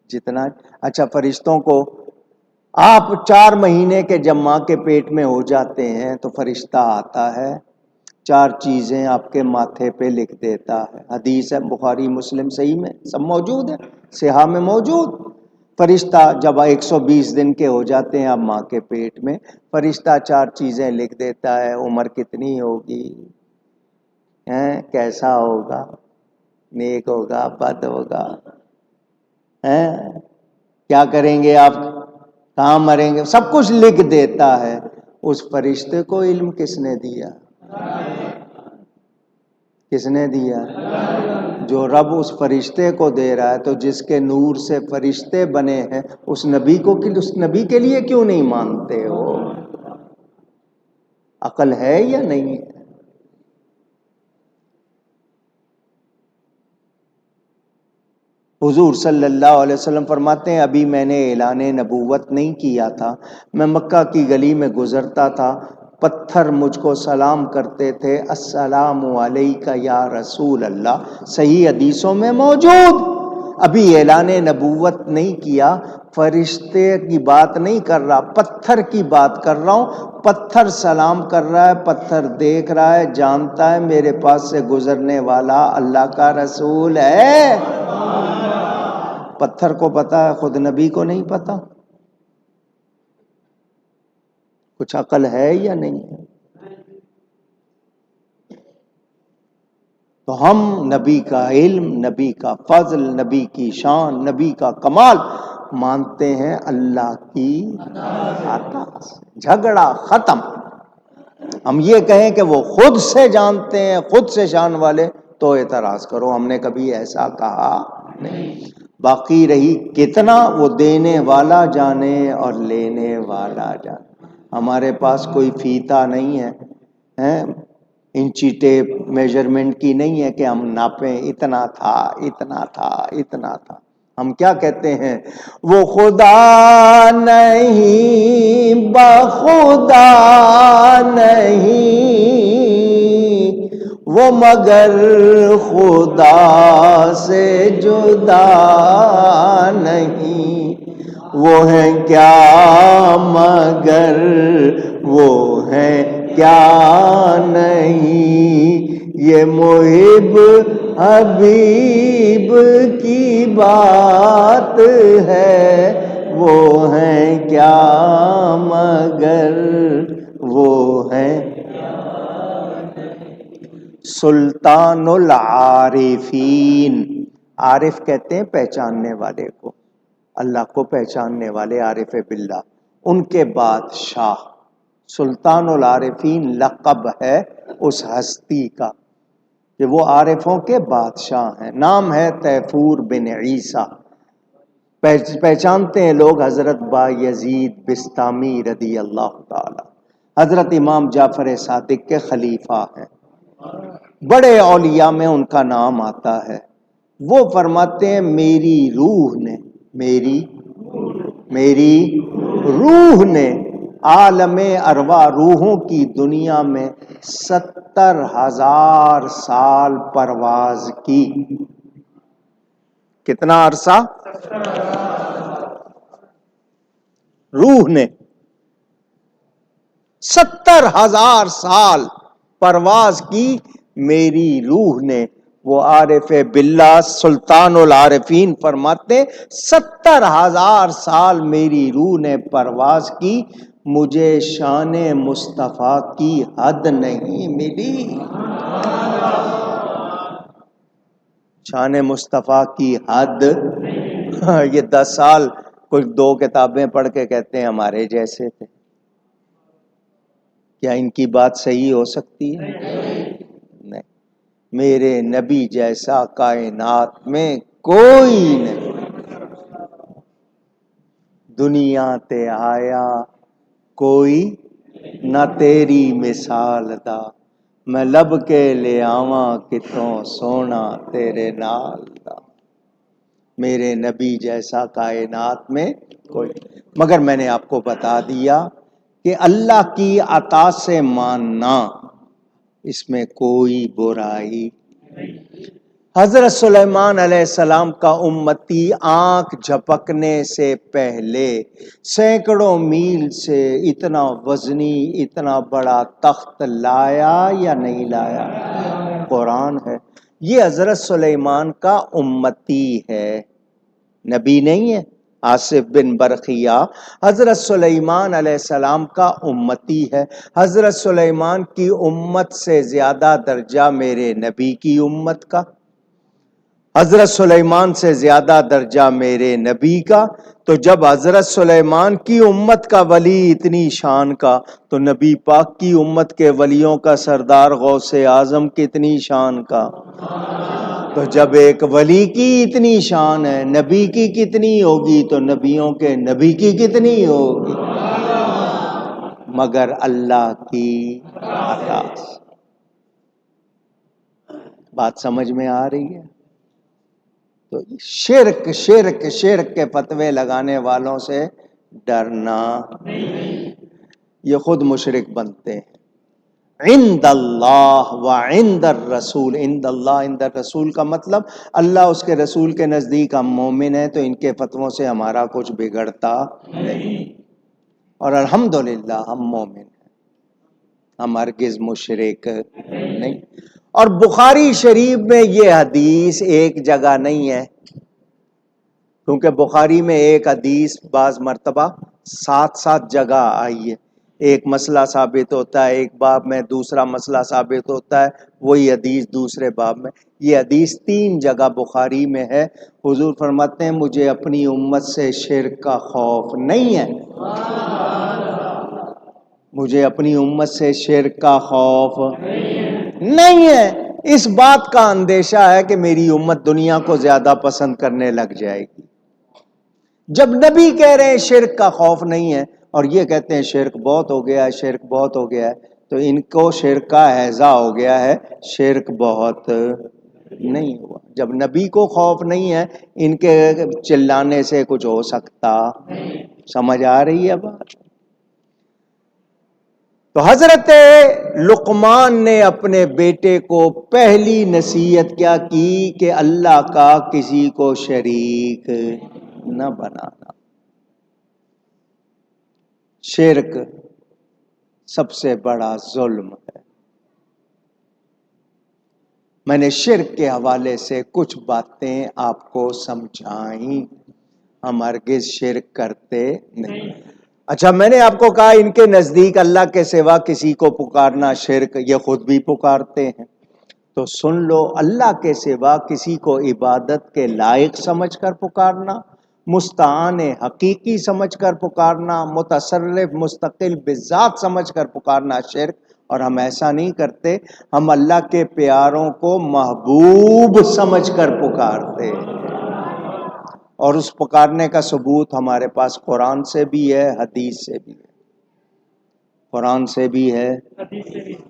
جتنا۔ اچھا، فرشتوں کو آپ 4 مہینے کے جب ماں کے پیٹ میں ہو جاتے ہیں تو فرشتہ آتا ہے، 4 چیزیں آپ کے ماتھے پہ لکھ دیتا ہے، حدیث ہے بخاری مسلم صحیح میں سب موجود ہے، صحاح میں موجود۔ فرشتہ جب 120 دن کے ہو جاتے ہیں اب ماں کے پیٹ میں، فرشتہ 4 چیزیں لکھ دیتا ہے، عمر کتنی ہوگی، کیسا ہوگا، نیک ہوگا، بد ہوگا، کیا کریں گے آپ، کہاں مریں گے، سب کچھ لکھ دیتا ہے۔ اس فرشتے کو علم کس نے دیا؟ کس نے دیا؟ جو رب اس فرشتے کو دے رہا ہے، تو جس کے نور سے فرشتے بنے ہیں، اس نبی کو، اس نبی کے لیے کیوں نہیں مانتے ہو؟ عقل ہے یا نہیں ہے؟ حضور صلی اللہ علیہ وسلم فرماتے ہیں ابھی میں نے اعلان نبوت نہیں کیا تھا، میں مکہ کی گلی میں گزرتا تھا، پتھر مجھ کو سلام کرتے تھے، السلام علیک یا رسول اللہ، صحیح حدیثوں میں موجود۔ ابھی اعلان نبوت نہیں کیا، فرشتے کی بات نہیں کر رہا، پتھر کی بات کر رہا ہوں۔ پتھر سلام کر رہا ہے، پتھر دیکھ رہا ہے، جانتا ہے میرے پاس سے گزرنے والا اللہ کا رسول ہے۔ پتھر کو پتا ہے، خود نبی کو نہیں پتا؟ کچھ عقل ہے یا نہیں ہے؟ تو ہم نبی کا علم، نبی کا فضل، نبی کی شان، نبی کا کمال مانتے ہیں اللہ کی عطا سے۔ جھگڑا ختم۔ ہم یہ کہیں کہ وہ خود سے جانتے ہیں، خود سے شان والے، تو اعتراض کرو، ہم نے کبھی ایسا کہا نہیں۔ باقی رہی کتنا، وہ دینے والا جانے اور لینے والا جانے۔ ہمارے پاس کوئی فیتا نہیں ہے، انچی ٹیپ میجرمنٹ کی نہیں ہے کہ ہم ناپیں اتنا تھا اتنا تھا اتنا تھا۔ ہم کیا کہتے ہیں؟ وہ خدا نہیں بخدا نہیں، وہ مگر خدا سے جدا نہیں، وہ ہیں کیا مگر وہ ہیں کیا نہیں، یہ محب حبیب کی بات ہے، وہ ہیں کیا مگر وہ ہیں۔ سلطان العارفین، عارف کہتے ہیں پہچاننے والے کو، اللہ کو پہچاننے والے، عارف باللہ، ان کے بادشاہ۔ سلطان العارفین لقب ہے اس ہستی کا کہ وہ عارفوں کے بادشاہ ہیں۔ نام ہے تیفور بن عیسیٰ۔ پہچانتے ہیں لوگ حضرت بایزید بسطامی رضی اللہ تعالی، حضرت امام جعفر صادق کے خلیفہ ہیں، بڑے اولیاء میں ان کا نام آتا ہے۔ وہ فرماتے ہیں میری روح نے، میری روح نے عالم ارواح، روحوں کی دنیا میں 70,000 سال پرواز کی۔ کتنا عرصہ؟ روح نے 70,000 سال پرواز کی میری روح نے۔ وہ عارف باللہ سلطان العارفین فرماتے 70,000 سال میری روح نے پرواز کی، مجھے شان مصطفیٰ کی حد نہیں ملی۔ شان مصطفیٰ کی حد، یہ 10 سال کچھ 2 کتابیں پڑھ کے کہتے ہیں ہمارے جیسے تھے۔ کیا ان کی بات صحیح ہو سکتی ہے؟ نہیں۔ میرے نبی جیسا کائنات میں کوئی نہیں، دنیا تے آیا کوئی نہ تیری مثال دا، میں لب کے لے آواں کتوں سونا تیرے نال دا۔ میرے نبی جیسا کائنات میں کوئی، مگر میں نے آپ کو بتا دیا کہ اللہ کی عطا سے ماننا، اس میں کوئی برائی۔ حضرت سلیمان علیہ السلام کا امتی آنکھ جھپکنے سے پہلے سینکڑوں میل سے اتنا وزنی، اتنا بڑا تخت لایا یا نہیں لایا؟ قرآن ہے۔ یہ حضرت سلیمان کا امتی ہے، نبی نہیں ہے۔ آصف بن برقیہ حضرت سلیمان علیہ السلام کا امتی ہے۔ حضرت سلیمان کی امت سے زیادہ درجہ میرے نبی کی امت کا، حضرت سلیمان سے زیادہ درجہ میرے نبی کا۔ تو جب حضرت سلیمان کی امت کا ولی اتنی شان کا، تو نبی پاک کی امت کے ولیوں کا سردار غوث اعظم کتنی شان کا۔ تو جب ایک ولی کی اتنی شان ہے، نبی کی کتنی ہوگی؟ تو نبیوں کے نبی کی کتنی ہوگی؟ مگر اللہ کی عطا۔ بات سمجھ میں آ رہی ہے؟ تو شرک شرک شرک کے فتوے لگانے والوں سے ڈرنا، یہ خود مشرک بنتے ہیں۔ عند اللہ و عند الرسول، عند اللہ عند الرسول کا مطلب اللہ اس کے رسول کے نزدیک ہم مومن ہیں تو ان کے فتووں سے ہمارا کچھ بگڑتا نہیں، اور الحمدللہ ہم مومن ہیں، ہم ہرگز مشرک نہیں۔ اور بخاری شریف میں یہ حدیث ایک جگہ نہیں ہے، کیونکہ بخاری میں ایک حدیث بعض مرتبہ 7 جگہ آئی ہے، ایک مسئلہ ثابت ہوتا ہے ایک باب میں، دوسرا مسئلہ ثابت ہوتا ہے وہی حدیث دوسرے باب میں، یہ حدیث 3 جگہ بخاری میں ہے۔ حضور فرماتے ہیں مجھے اپنی امت سے شرک کا خوف نہیں ہے، مجھے اپنی امت سے شرک کا خوف نہیں ہے، اس بات کا اندیشہ ہے کہ میری امت دنیا کو زیادہ پسند کرنے لگ جائے گی۔ جب نبی کہہ رہے ہیں شرک کا خوف نہیں ہے اور یہ کہتے ہیں شرک بہت ہو گیا ہے، شرک بہت ہو گیا ہے، تو ان کو شرک کا ہیضہ ہو گیا ہے، شرک بہت نہیں ہوا۔ جب نبی کو خوف نہیں ہے ان کے چلانے سے کچھ ہو سکتا، سمجھ آ رہی ہے بات؟ تو حضرت لقمان نے اپنے بیٹے کو پہلی نصیحت کیا کی کہ اللہ کا کسی کو شریک نہ بنانا۔ شرک سب سے بڑا ظلم ہے۔ میں نے شرک کے حوالے سے کچھ باتیں آپ کو سمجھائیں، ہم ہرگز شرک کرتے نہیں۔ اچھا، میں نے آپ کو کہا ان کے نزدیک اللہ کے سوا کسی کو پکارنا شرک، یہ خود بھی پکارتے ہیں، تو سن لو، اللہ کے سوا کسی کو عبادت کے لائق سمجھ کر پکارنا، مستعان حقیقی سمجھ کر پکارنا، متصرف مستقل بذات سمجھ کر پکارنا شرک، اور ہم ایسا نہیں کرتے، ہم اللہ کے پیاروں کو محبوب سمجھ کر پکارتے ہیں، اور اس پکارنے کا ثبوت ہمارے پاس قرآن سے بھی ہے، حدیث سے بھی ہے، قرآن سے بھی ہے،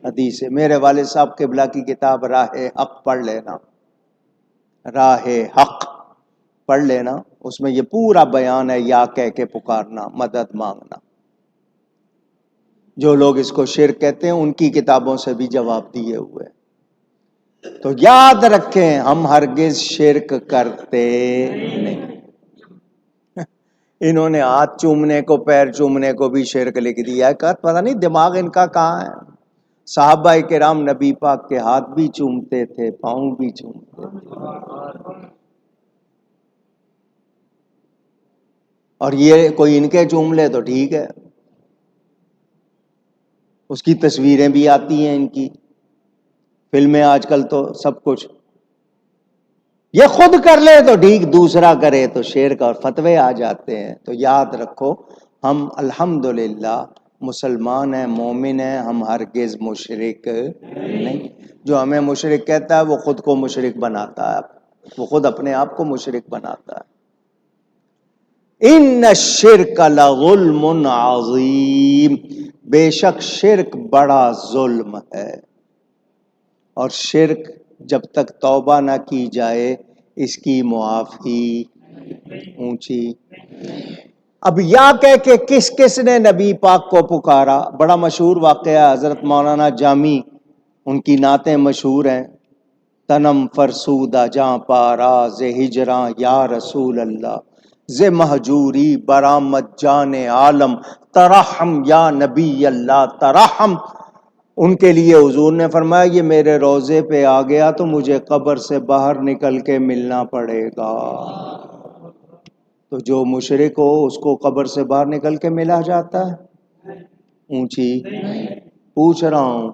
حدیث سے۔ میرے والد صاحب قبلہ کی کتاب راہ حق پڑھ لینا، راہ حق پڑھ لینا، اس میں یہ پورا بیان ہے، یا کہہ کے پکارنا، مدد مانگنا۔ جو لوگ اس کو شرک کہتے ہیں ان کی کتابوں سے بھی جواب دیے ہوئے۔ تو یاد رکھیں ہم ہرگز شرک کرتے نہیں۔ انہوں نے ہاتھ چومنے کو، پیر چومنے کو بھی شرک لکھ دیا ہے، پتہ نہیں دماغ ان کا کہاں ہے۔ صحابہ کرام نبی پاک کے ہاتھ بھی چومتے تھے، پاؤں بھی چومتے تھے، اور یہ کوئی ان کے چوم لے تو ٹھیک ہے، اس کی تصویریں بھی آتی ہیں ان کی فلمیں آج کل تو سب کچھ، یہ خود کر لے تو ٹھیک، دوسرا کرے تو شرک، اور فتوے آ جاتے ہیں۔ تو یاد رکھو ہم الحمدللہ مسلمان ہیں، مومن ہیں، ہم ہرگز مشرک نہیں۔ جو ہمیں مشرک کہتا ہے وہ خود کو مشرک بناتا ہے، وہ خود اپنے آپ کو مشرک بناتا ہے۔ ان الشرک لظلم عظیم، بے شک شرک بڑا ظلم ہے، اور شرک جب تک توبہ نہ کی جائے اس کی معافی اونچی۔ اب یا کہہ کہ کس کس نے نبی پاک کو پکارا، بڑا مشہور واقعہ، حضرت مولانا جامی ان کی نعتیں مشہور ہیں، تنم فرسودہ جاں پارا ز ہجراں یا رسول اللہ، ز مہجوری برآمد جان عالم، ترحم یا نبی اللہ ترحم۔ ان کے لیے حضور نے فرمایا یہ میرے روضے پہ آ گیا تو مجھے قبر سے باہر نکل کے ملنا پڑے گا۔ تو جو مشرک ہو اس کو قبر سے باہر نکل کے ملا جاتا ہے؟ اونچی پوچھ رہا ہوں،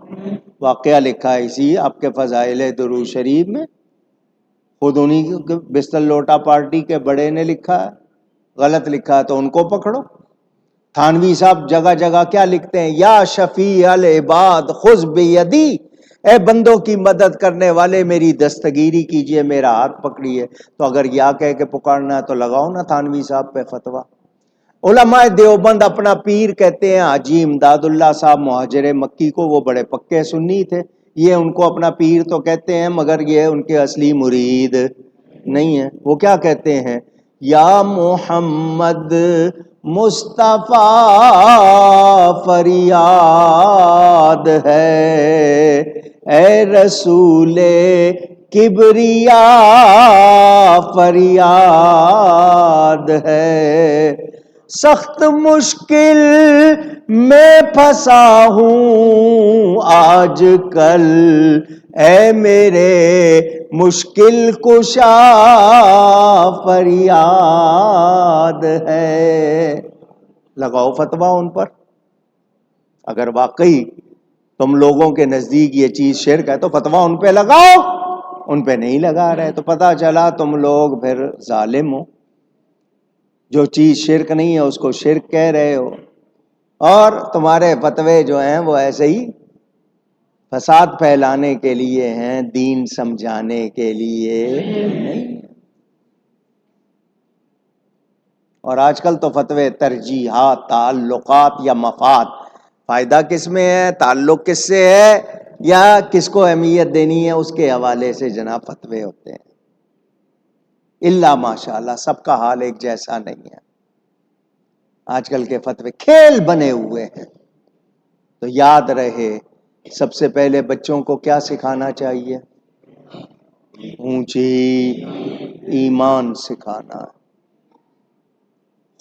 واقعہ لکھا ہے اسی آپ کے فضائل درود شریف میں، خود انہی بستر لوٹا پارٹی کے بڑے نے لکھا ہے، غلط لکھا ہے تو ان کو پکڑو۔ تھانوی صاحب جگہ جگہ کیا لکھتے ہیں، یا شفیع العباد خذ بیدی، اے بندوں کی مدد کرنے والے میری دستگیری کیجئے، میرا ہاتھ پکڑیے۔ تو اگر یا کہہ کے پکارنا ہے تو لگاؤ نا تھانوی صاحب پہ فتویٰ۔ علماء دیوبند اپنا پیر کہتے ہیں حاجی امداد اللہ صاحب مہاجر مکی کو، وہ بڑے پکے سنی تھے، یہ ان کو اپنا پیر تو کہتے ہیں مگر یہ ان کے اصلی مرید نہیں ہے. وہ کیا کہتے ہیں؟ یا محمد مصطفیٰ فریاد ہے، اے رسول کبریا فریاد ہے. سخت مشکل میں پھنسا ہوں آج کل، اے میرے مشکل کشا فریاد ہے. لگاؤ فتویٰ ان پر. اگر واقعی تم لوگوں کے نزدیک یہ چیز شرک ہے تو فتویٰ ان پہ لگاؤ. ان پہ نہیں لگا رہے تو پتہ چلا تم لوگ پھر ظالم ہو. جو چیز شرک نہیں ہے اس کو شرک کہہ رہے ہو، اور تمہارے فتوے جو ہیں وہ ایسے ہی فساد پھیلانے کے لیے ہیں، دین سمجھانے کے لیے نہیں. اور آج کل تو فتوے ترجیحات، تعلقات یا مفاد، فائدہ کس میں ہے، تعلق کس سے ہے، یا کس کو اہمیت دینی ہے، اس کے حوالے سے جناب فتوے ہوتے ہیں. الا ماشاء اللہ سب کا حال ایک جیسا نہیں ہے. آج کل کے فتوے کھیل بنے ہوئے ہیں. تو یاد رہے، سب سے پہلے بچوں کو کیا سکھانا چاہیے؟ اونچی ایمان سکھانا.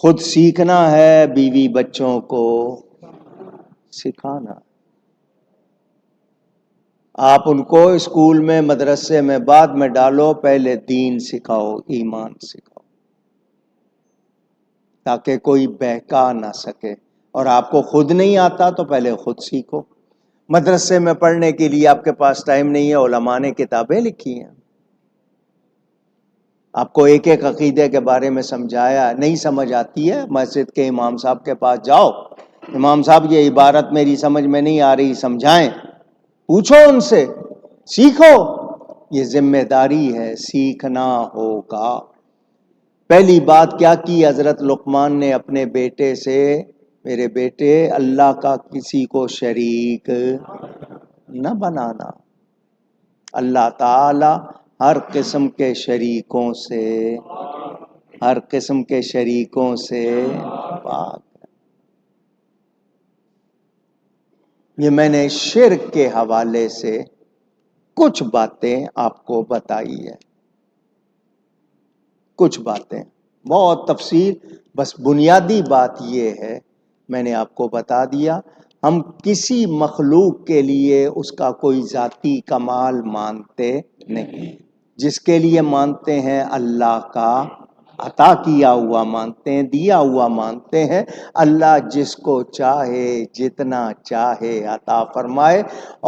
خود سیکھنا ہے، بیوی بچوں کو سکھانا. آپ ان کو اسکول میں مدرسے میں بعد میں ڈالو، پہلے دین سکھاؤ، ایمان سکھاؤ، تاکہ کوئی بہکا نہ سکے. اور آپ کو خود نہیں آتا تو پہلے خود سیکھو. مدرسے میں پڑھنے کے لیے آپ کے پاس ٹائم نہیں ہے، علماء نے کتابیں لکھی ہیں. آپ کو ایک ایک عقیدے کے بارے میں سمجھایا، نہیں سمجھ آتی ہے، مسجد کے امام صاحب کے پاس جاؤ، امام صاحب یہ عبارت میری سمجھ میں نہیں آ رہی، سمجھائیں. پوچھو ان سے، سیکھو. یہ ذمہ داری ہے، سیکھنا ہوگا. پہلی بات کیا کی حضرت لقمان نے اپنے بیٹے سے؟ میرے بیٹے اللہ کا کسی کو شریک نہ بنانا. اللہ تعالی ہر قسم کے شریکوں سے، ہر قسم کے شریکوں سے پاک. یہ میں نے شرک کے حوالے سے کچھ باتیں آپ کو بتائی ہے، کچھ باتیں، بہت تفصیل، بس بنیادی بات یہ ہے میں نے آپ کو بتا دیا. ہم کسی مخلوق کے لیے اس کا کوئی ذاتی کمال مانتے نہیں. جس کے لیے مانتے ہیں اللہ کا عطا کیا ہوا مانتے ہیں، دیا ہوا مانتے ہیں. اللہ جس کو چاہے جتنا چاہے عطا فرمائے.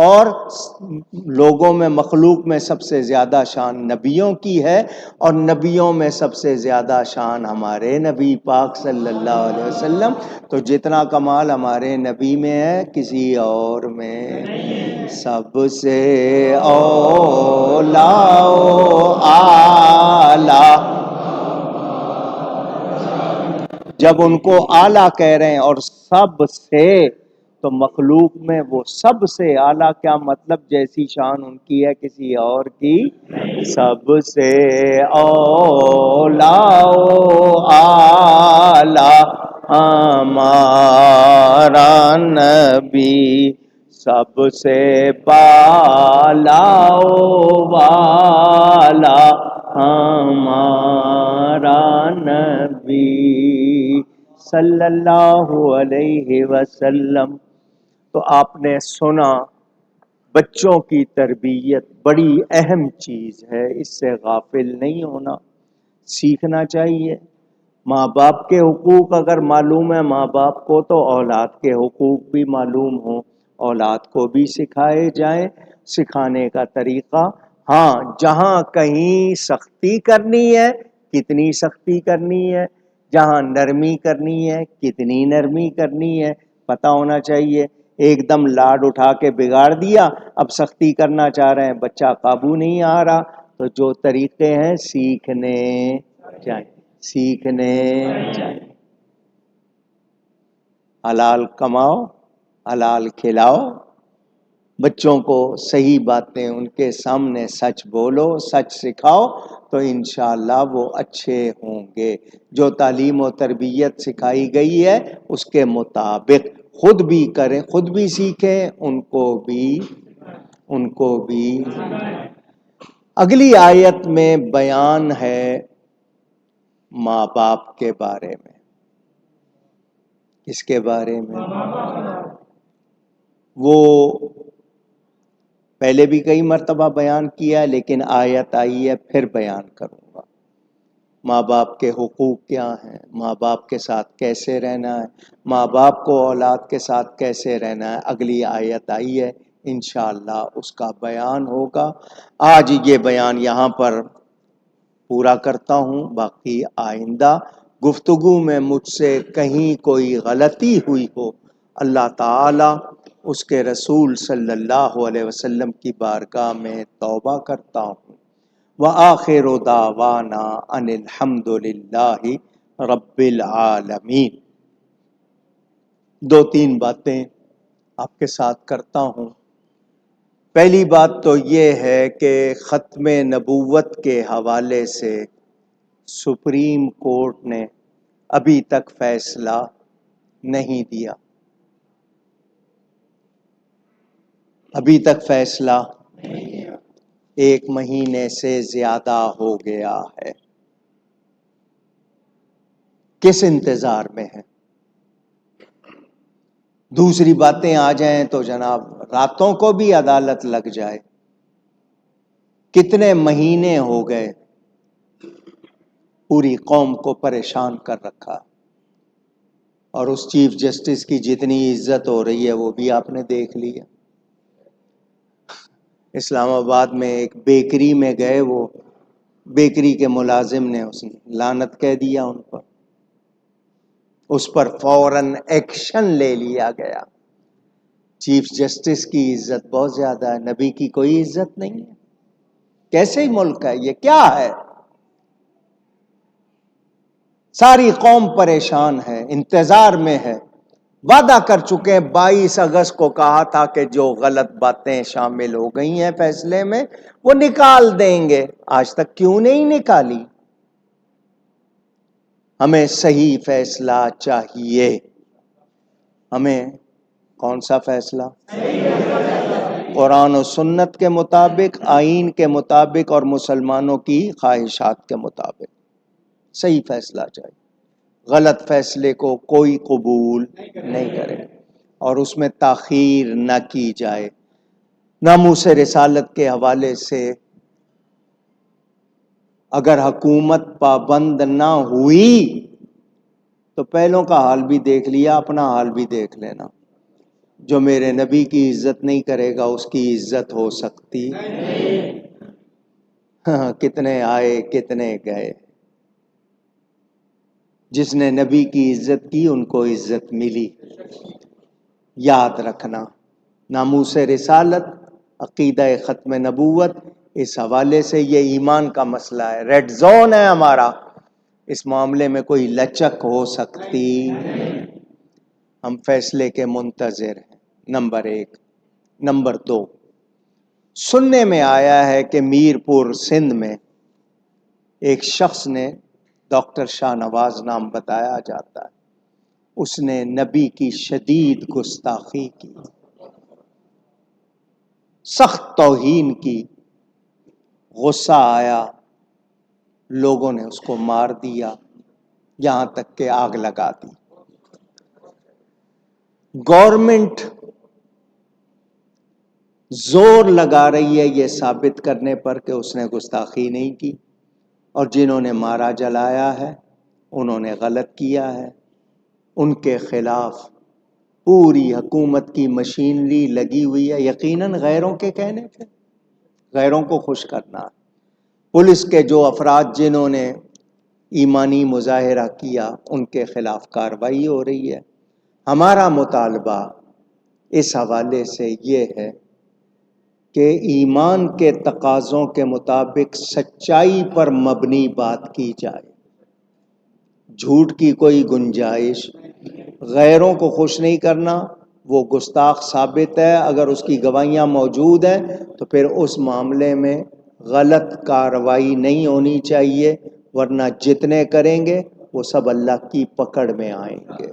اور لوگوں میں، مخلوق میں سب سے زیادہ شان نبیوں کی ہے، اور نبیوں میں سب سے زیادہ شان ہمارے نبی پاک صلی اللہ علیہ وسلم. تو جتنا کمال ہمارے نبی میں ہے کسی اور میں. سب سے اولا اعلی، جب ان کو اعلیٰ کہہ رہے ہیں اور سب سے، تو مخلوق میں وہ سب سے اعلیٰ کیا مطلب؟ جیسی شان ان کی ہے کسی اور کی. سب سے اولا اعلیٰ ہمارا نبی، سب سے بالا والا ہمارا نبی صلی اللہ علیہ وسلم. تو آپ نے سنا، بچوں کی تربیت بڑی اہم چیز ہے، اس سے غافل نہیں ہونا، سیکھنا چاہیے. ماں باپ کے حقوق اگر معلوم ہے ماں باپ کو، تو اولاد کے حقوق بھی معلوم ہوں، اولاد کو بھی سکھائے جائیں. سکھانے کا طریقہ، ہاں جہاں کہیں سختی کرنی ہے کتنی سختی کرنی ہے، جہاں نرمی کرنی ہے کتنی نرمی کرنی ہے پتہ ہونا چاہیے. ایک دم لاڈ اٹھا کے بگاڑ دیا، اب سختی کرنا چاہ رہے ہیں، بچہ قابو نہیں آ رہا. تو جو طریقے ہیں سیکھنے چاہیے، سیکھنے چاہیے. حلال کماؤ، حلال کھلاؤ، بچوں کو صحیح باتیں ان کے سامنے سچ بولو، سچ سکھاؤ تو انشاءاللہ وہ اچھے ہوں گے۔ جو تعلیم و تربیت سکھائی گئی ہے اس کے مطابق خود بھی کریں، خود بھی سیکھیں، ان کو بھی۔ اگلی آیت میں بیان ہے ماں باپ کے بارے میں۔ کس کے بارے میں؟ وہ پہلے بھی کئی مرتبہ بیان کیا لیکن آیت آئی ہے پھر بیان کروں گا۔ ماں باپ کے حقوق کیا ہیں، ماں باپ کے ساتھ کیسے رہنا ہے، ماں باپ کو اولاد کے ساتھ کیسے رہنا ہے، اگلی آیت آئی ہے، انشاءاللہ اس کا بیان ہوگا۔ آج یہ بیان یہاں پر پورا کرتا ہوں، باقی آئندہ گفتگو میں مجھ سے کہیں کوئی غلطی ہوئی ہو، اللہ تعالی اس کے رسول صلی اللہ علیہ وسلم کی بارگاہ میں توبہ کرتا ہوں۔ وآخر دعوانا ان الحمد للہ رب العالمین۔ دو تین باتیں آپ کے ساتھ کرتا ہوں۔ پہلی بات تو یہ ہے کہ ختم نبوت کے حوالے سے سپریم کورٹ نے ابھی تک فیصلہ نہیں دیا، ابھی تک فیصلہ 1 مہینے سے زیادہ ہو گیا ہے۔ کس انتظار میں ہے؟ دوسری باتیں آ جائیں تو جناب راتوں کو بھی عدالت لگ جائے۔ کتنے مہینے ہو گئے، پوری قوم کو پریشان کر رکھا، اور اس چیف جسٹس کی جتنی عزت ہو رہی ہے وہ بھی آپ نے دیکھ لی ہے۔ اسلام آباد میں ایک بیکری میں گئے، وہ بیکری کے ملازم نے اس نے لعنت کہہ دیا ان پر، اس پر فوراً ایکشن لے لیا گیا۔ چیف جسٹس کی عزت بہت زیادہ ہے، نبی کی کوئی عزت نہیں ہے۔ کیسے ہی ملک ہے یہ، کیا ہے؟ ساری قوم پریشان ہے، انتظار میں ہے۔ وعدہ کر چکے ہیں، 22 اگست کو کہا تھا کہ جو غلط باتیں شامل ہو گئی ہیں فیصلے میں وہ نکال دیں گے، آج تک کیوں نہیں نکالی؟ ہمیں صحیح فیصلہ چاہیے۔ ہمیں کون سا فیصلہ؟ قرآن و سنت کے مطابق، آئین کے مطابق اور مسلمانوں کی خواہشات کے مطابق صحیح فیصلہ چاہیے۔ غلط فیصلے کو کوئی قبول نہیں کرے اور اس میں تاخیر نہ کی جائے۔ ناموس رسالت کے حوالے سے اگر حکومت پابند نہ ہوئی تو پہلوں کا حال بھی دیکھ لیا، اپنا حال بھی دیکھ لینا۔ جو میرے نبی کی عزت نہیں کرے گا اس کی عزت ہو سکتی؟ کتنے آئے کتنے گئے، جس نے نبی کی عزت کی ان کو عزت ملی۔ یاد رکھنا، ناموس رسالت، عقیدہ ختم نبوت، اس حوالے سے یہ ایمان کا مسئلہ ہے، ریڈ زون ہے ہمارا، اس معاملے میں کوئی لچک ہو سکتی؟ ہم فیصلے کے منتظر ہیں، نمبر 1۔ نمبر 2، سننے میں آیا ہے کہ میرپور سندھ میں ایک شخص نے، ڈاکٹر شاہ نواز نام بتایا جاتا ہے، اس نے نبی کی شدید گستاخی کی، سخت توہین کی، غصہ آیا، لوگوں نے اس کو مار دیا، یہاں تک کہ آگ لگا دی۔ گورنمنٹ زور لگا رہی ہے یہ ثابت کرنے پر کہ اس نے گستاخی نہیں کی، اور جنہوں نے مارا جلایا ہے انہوں نے غلط کیا ہے، ان کے خلاف پوری حکومت کی مشینری لگی ہوئی ہے، یقیناً غیروں کے کہنے پہ، غیروں کو خوش کرنا۔ پولیس کے جو افراد جنہوں نے ایمانی مظاہرہ کیا ان کے خلاف کارروائی ہو رہی ہے۔ ہمارا مطالبہ اس حوالے سے یہ ہے کہ ایمان کے تقاضوں کے مطابق سچائی پر مبنی بات کی جائے، جھوٹ کی کوئی گنجائش، غیروں کو خوش نہیں کرنا، وہ گستاخ ثابت ہے، اگر اس کی گواہیاں موجود ہیں تو پھر اس معاملے میں غلط کارروائی نہیں ہونی چاہیے، ورنہ جتنے کریں گے وہ سب اللہ کی پکڑ میں آئیں گے۔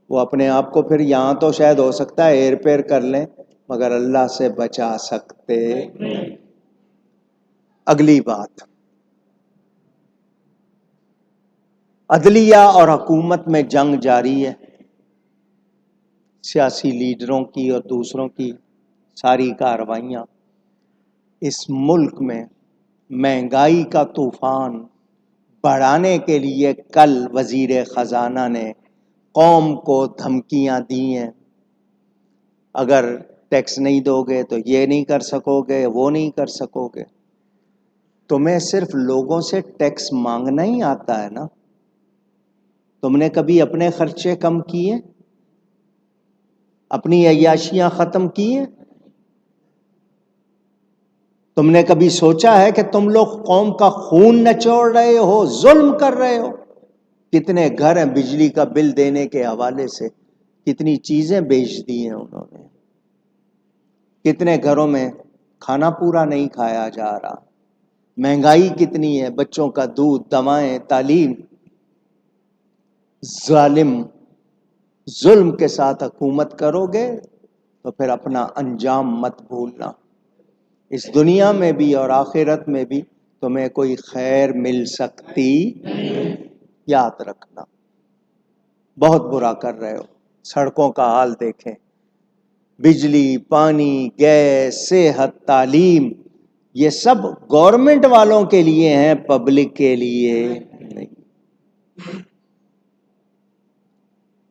وہ اپنے آپ کو پھر یہاں تو شاید ہو سکتا ہے ہیر پھیر کر لیں، مگر اللہ سے بچا سکتے نہیں۔ اگلی بات، عدلیہ اور حکومت میں جنگ جاری ہے، سیاسی لیڈروں کی اور دوسروں کی ساری کارروائیاں۔ اس ملک میں مہنگائی کا طوفان بڑھانے کے لیے کل وزیر خزانہ نے قوم کو دھمکیاں دی ہیں، اگر ٹیکس نہیں دو گے تو یہ نہیں کر سکو گے، وہ نہیں کر سکو گے۔ تمہیں صرف لوگوں سے ٹیکس مانگنا ہی آتا ہے نا؟ تم نے کبھی اپنے خرچے کم کیے؟ اپنی عیاشیاں ختم کی ہیں؟ تم نے کبھی سوچا ہے کہ تم لوگ قوم کا خون نچوڑ رہے ہو، ظلم کر رہے ہو؟ کتنے گھر ہیں بجلی کا بل دینے کے حوالے سے، کتنی چیزیں بیچ دی ہیں انہوں نے، کتنے گھروں میں کھانا پورا نہیں کھایا جا رہا، مہنگائی کتنی ہے، بچوں کا دودھ، دوائیں، تعلیم۔ ظلم کے ساتھ حکومت کرو گے تو پھر اپنا انجام مت بھولنا، اس دنیا میں بھی اور آخرت میں بھی تمہیں کوئی خیر مل سکتی، یاد رکھنا۔ بہت برا کر رہے ہو، سڑکوں کا حال دیکھیں، بجلی، پانی، گیس، صحت، تعلیم، یہ سب گورنمنٹ والوں کے لیے ہیں، پبلک کے لیے نہیں۔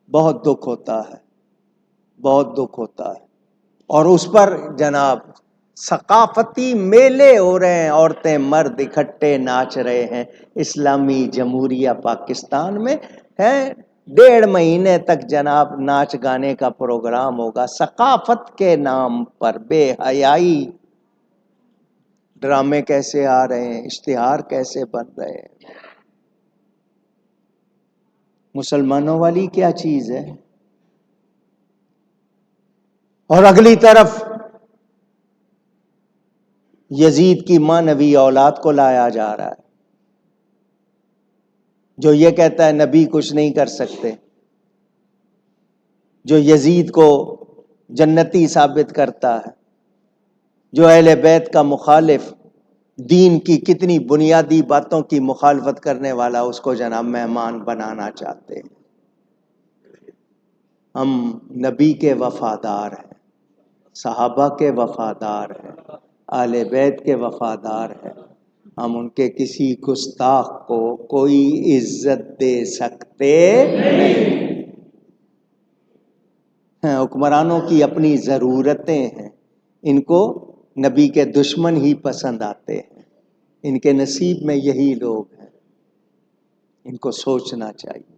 بہت دکھ ہوتا ہے، بہت دکھ ہوتا ہے۔ اور اس پر جناب ثقافتی میلے ہو رہے ہیں، عورتیں مرد اکٹھے ناچ رہے ہیں اسلامی جمہوریہ پاکستان میں ہے، 1.5 مہینے تک جناب ناچ گانے کا پروگرام ہوگا، ثقافت کے نام پر بے حیائی، ڈرامے کیسے آ رہے ہیں، اشتہار کیسے بن رہے ہیں۔ مسلمانوں والی کیا چیز ہے؟ اور اگلی طرف یزید کی مانوی اولاد کو لایا جا رہا ہے، جو یہ کہتا ہے نبی کچھ نہیں کر سکتے، جو یزید کو جنتی ثابت کرتا ہے، جو اہل بیت کا مخالف، دین کی کتنی بنیادی باتوں کی مخالفت کرنے والا، اس کو جناب مہمان بنانا چاہتے ہیں۔ ہم نبی کے وفادار ہیں، صحابہ کے وفادار ہیں، اہل بیت کے وفادار ہیں، ہم ان کے کسی گستاخ کو کوئی عزت دے سکتے نہیں۔ حکمرانوں کی اپنی ضرورتیں ہیں، ان کو نبی کے دشمن ہی پسند آتے ہیں، ان کے نصیب میں یہی لوگ ہیں، ان کو سوچنا چاہیے۔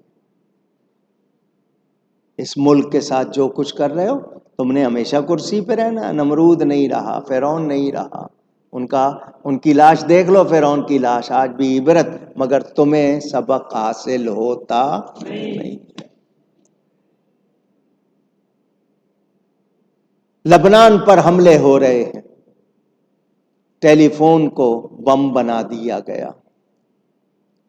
اس ملک کے ساتھ جو کچھ کر رہے ہو، تم نے ہمیشہ کرسی پہ رہنا، نمرود نہیں رہا، فرعون نہیں رہا، ان کی لاش دیکھ لو، فرعون کی لاش آج بھی عبرت، مگر تمہیں سبق حاصل ہوتا نہیں۔ لبنان پر حملے ہو رہے ہیں، ٹیلی فون کو بم بنا دیا گیا،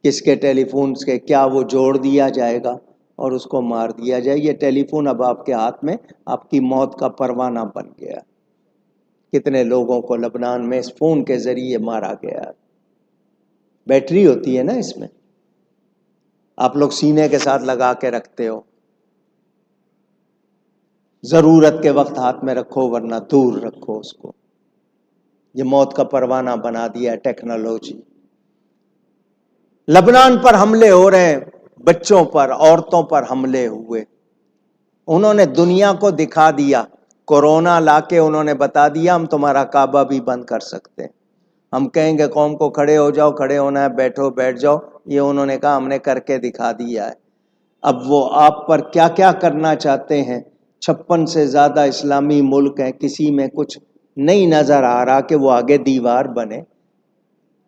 کس کے ٹیلی فون کے کیا وہ جوڑ دیا جائے گا اور اس کو مار دیا جائے۔ یہ ٹیلی فون اب آپ کے ہاتھ میں آپ کی موت کا پروانہ بن گیا۔ کتنے لوگوں کو لبنان میں اس فون کے ذریعے مارا گیا۔ بیٹری ہوتی ہے نا اس میں، آپ لوگ سینے کے ساتھ لگا کے رکھتے ہو، ضرورت کے وقت ہاتھ میں رکھو ورنہ دور رکھو اس کو۔ یہ موت کا پروانہ بنا دیا ٹیکنالوجی۔ لبنان پر حملے ہو رہے ہیں، بچوں پر، عورتوں پر حملے ہوئے، انہوں نے دنیا کو دکھا دیا، کورونا لا کے انہوں نے بتا دیا ہم تمہارا کعبہ بھی بند کر سکتے ہیں، ہم کہیں گے قوم کو کھڑے ہو جاؤ، کھڑے ہونا ہے، بیٹھو بیٹھ جاؤ، یہ انہوں نے کہا ہم نے کر کے دکھا دیا ہے۔ اب وہ آپ پر کیا کیا کرنا چاہتے ہیں۔ 56 سے زیادہ اسلامی ملک ہیں، کسی میں کچھ نہیں نظر آ رہا کہ وہ آگے دیوار بنے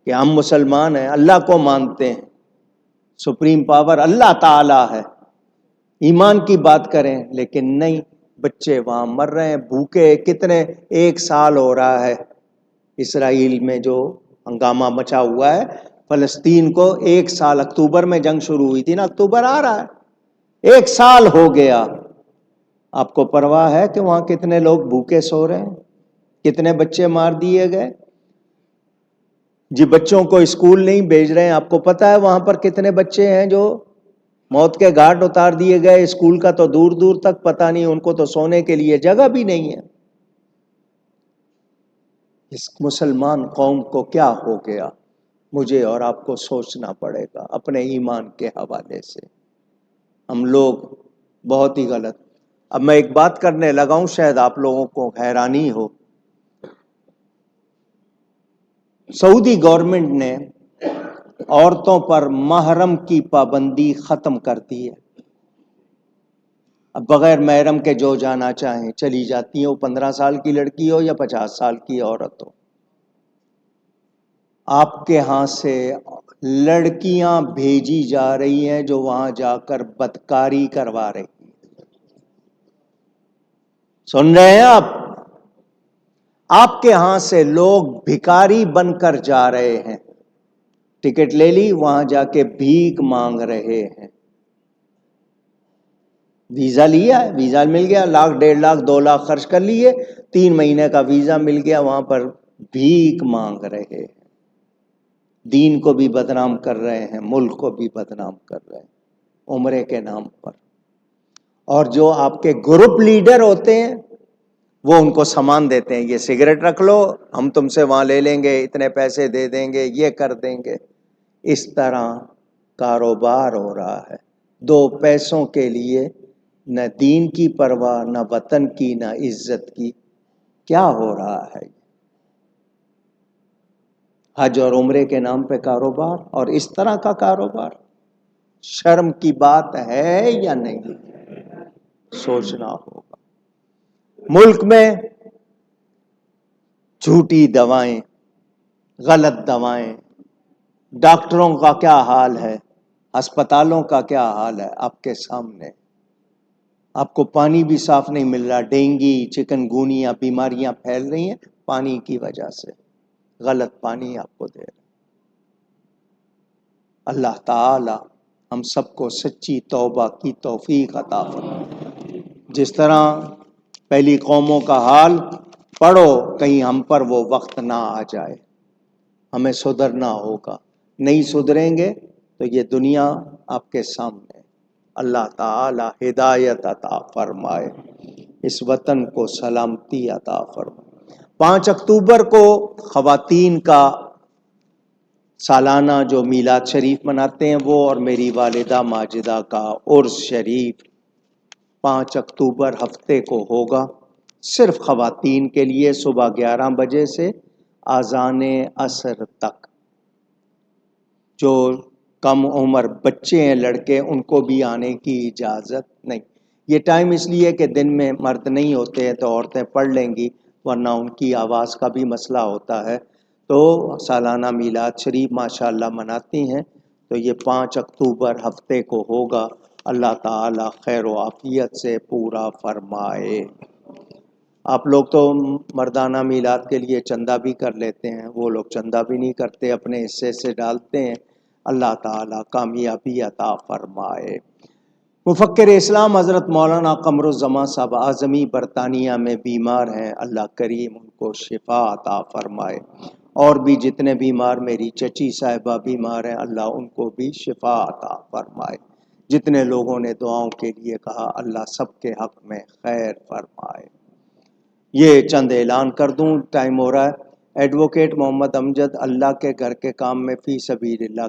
کہ ہم مسلمان ہیں، اللہ کو مانتے ہیں، سپریم پاور اللہ تعالی ہے، ایمان کی بات کریں لیکن نہیں، بچے وہاں مر رہے ہیں بھوکے، کتنے 1 سال ہو رہا ہے اسرائیل میں جو ہنگامہ مچا ہوا ہے، فلسطین کو 1 سال، اکتوبر میں جنگ شروع ہوئی تھی نا، اکتوبر آ رہا ہے، 1 سال ہو گیا۔ آپ کو پرواہ ہے کہ وہاں کتنے لوگ بھوکے سو رہے ہیں، کتنے بچے مار دیے گئے؟ جی بچوں کو اسکول نہیں بھیج رہے ہیں، آپ کو پتا ہے وہاں پر کتنے بچے ہیں جو موت کے گھاٹ اتار دیے گئے؟ اسکول کا تو دور دور تک پتہ نہیں، ان کو تو سونے کے لیے جگہ بھی نہیں ہے۔ اس مسلمان قوم کو کیا ہو گیا؟ مجھے اور آپ کو سوچنا پڑے گا اپنے ایمان کے حوالے سے۔ ہم لوگ بہت ہی غلط۔ اب میں ایک بات کرنے لگا ہوں، شاید آپ لوگوں کو حیرانی ہو۔ سعودی گورنمنٹ نے عورتوں پر محرم کی پابندی ختم کر دی ہے۔ اب بغیر محرم کے جو جانا چاہیں چلی جاتی ہیں، وہ 15 سال کی لڑکی ہو یا 50 سال کی عورت ہو۔ آپ کے ہاں سے لڑکیاں بھیجی جا رہی ہیں جو وہاں جا کر بدکاری کروا رہی ہیں۔ سن رہے ہیں آپ؟ آپ کے ہاں سے لوگ بھکاری بن کر جا رہے ہیں، ٹکٹ لے لی، وہاں جا کے بھیک مانگ رہے ہیں۔ ویزا لیا ہے، ویزا مل گیا، 1,00,000 1,50,000 2,00,000 خرچ کر لیے، 3 مہینے کا ویزا مل گیا، وہاں پر بھیک مانگ رہے ہیں۔ دین کو بھی بدنام کر رہے ہیں، ملک کو بھی بدنام کر رہے ہیں عمرے کے نام پر۔ اور جو آپ کے گروپ لیڈر ہوتے ہیں وہ ان کو سامان دیتے ہیں، یہ سگریٹ رکھ لو، ہم تم سے وہاں لے لیں گے، اتنے پیسے دے دیں گے، یہ کر دیں گے۔ اس طرح کاروبار ہو رہا ہے، 2 پیسوں کے لیے، نہ دین کی پرواہ، نہ وطن کی، نہ عزت کی۔ کیا ہو رہا ہے؟ حج اور عمرے کے نام پہ کاروبار، اور اس طرح کا کاروبار، شرم کی بات ہے یا نہیں؟ سوچنا ہوگا۔ ملک میں جھوٹی دوائیں، غلط دوائیں، ڈاکٹروں کا کیا حال ہے، ہسپتالوں کا کیا حال ہے آپ کے سامنے۔ آپ کو پانی بھی صاف نہیں مل رہا، ڈینگی، چکن گونیا بیماریاں پھیل رہی ہیں پانی کی وجہ سے، غلط پانی آپ کو دے رہے۔ اللہ تعالی ہم سب کو سچی توبہ کی توفیق عطا فرمائے۔ جس طرح پہلی قوموں کا حال پڑھو، کہیں ہم پر وہ وقت نہ آ جائے، ہمیں سدھرنا ہوگا۔ نہیں سدھریں گے تو یہ دنیا آپ کے سامنے۔ اللہ تعالی ہدایت عطا فرمائے، اس وطن کو سلامتی عطا فرمائے۔ 5 اکتوبر کو خواتین کا سالانہ جو میلاد شریف مناتے ہیں وہ، اور میری والدہ ماجدہ کا عرس شریف 5 اکتوبر ہفتے کو ہوگا، صرف خواتین کے لیے، صبح 11 بجے سے اذان عصر تک۔ جو کم عمر بچے ہیں لڑکے، ان کو بھی آنے کی اجازت نہیں۔ یہ ٹائم اس لیے کہ دن میں مرد نہیں ہوتے ہیں تو عورتیں پڑھ لیں گی، ورنہ ان کی آواز کا بھی مسئلہ ہوتا ہے۔ تو سالانہ میلاد شریف ماشاءاللہ مناتی ہیں، تو یہ 5 اکتوبر ہفتے کو ہوگا۔ اللہ تعالی خیر و عافیت سے پورا فرمائے۔ آپ لوگ تو مردانہ میلاد کے لیے چندہ بھی کر لیتے ہیں، وہ لوگ چندہ بھی نہیں کرتے، اپنے حصے سے ڈالتے ہیں۔ اللہ تعالی کامیابی عطا فرمائے۔ مفکر اسلام حضرت مولانا قمر الزمان صاحب اعظمی برطانیہ میں بیمار ہیں، اللہ کریم ان کو شفا عطا فرمائے۔ اور بھی جتنے بیمار، میری چچی صاحبہ بیمار ہیں، اللہ ان کو بھی شفا عطا فرمائے۔ جتنے لوگوں نے دعاؤں کے لیے کہا، اللہ سب کے حق میں خیر فرمائے۔ یہ چند اعلان کر دوں، ٹائم ہو رہا ہے۔ ایڈوکیٹ محمد امجد اللہ کے گھر کے کام میں فی سبیل اللہ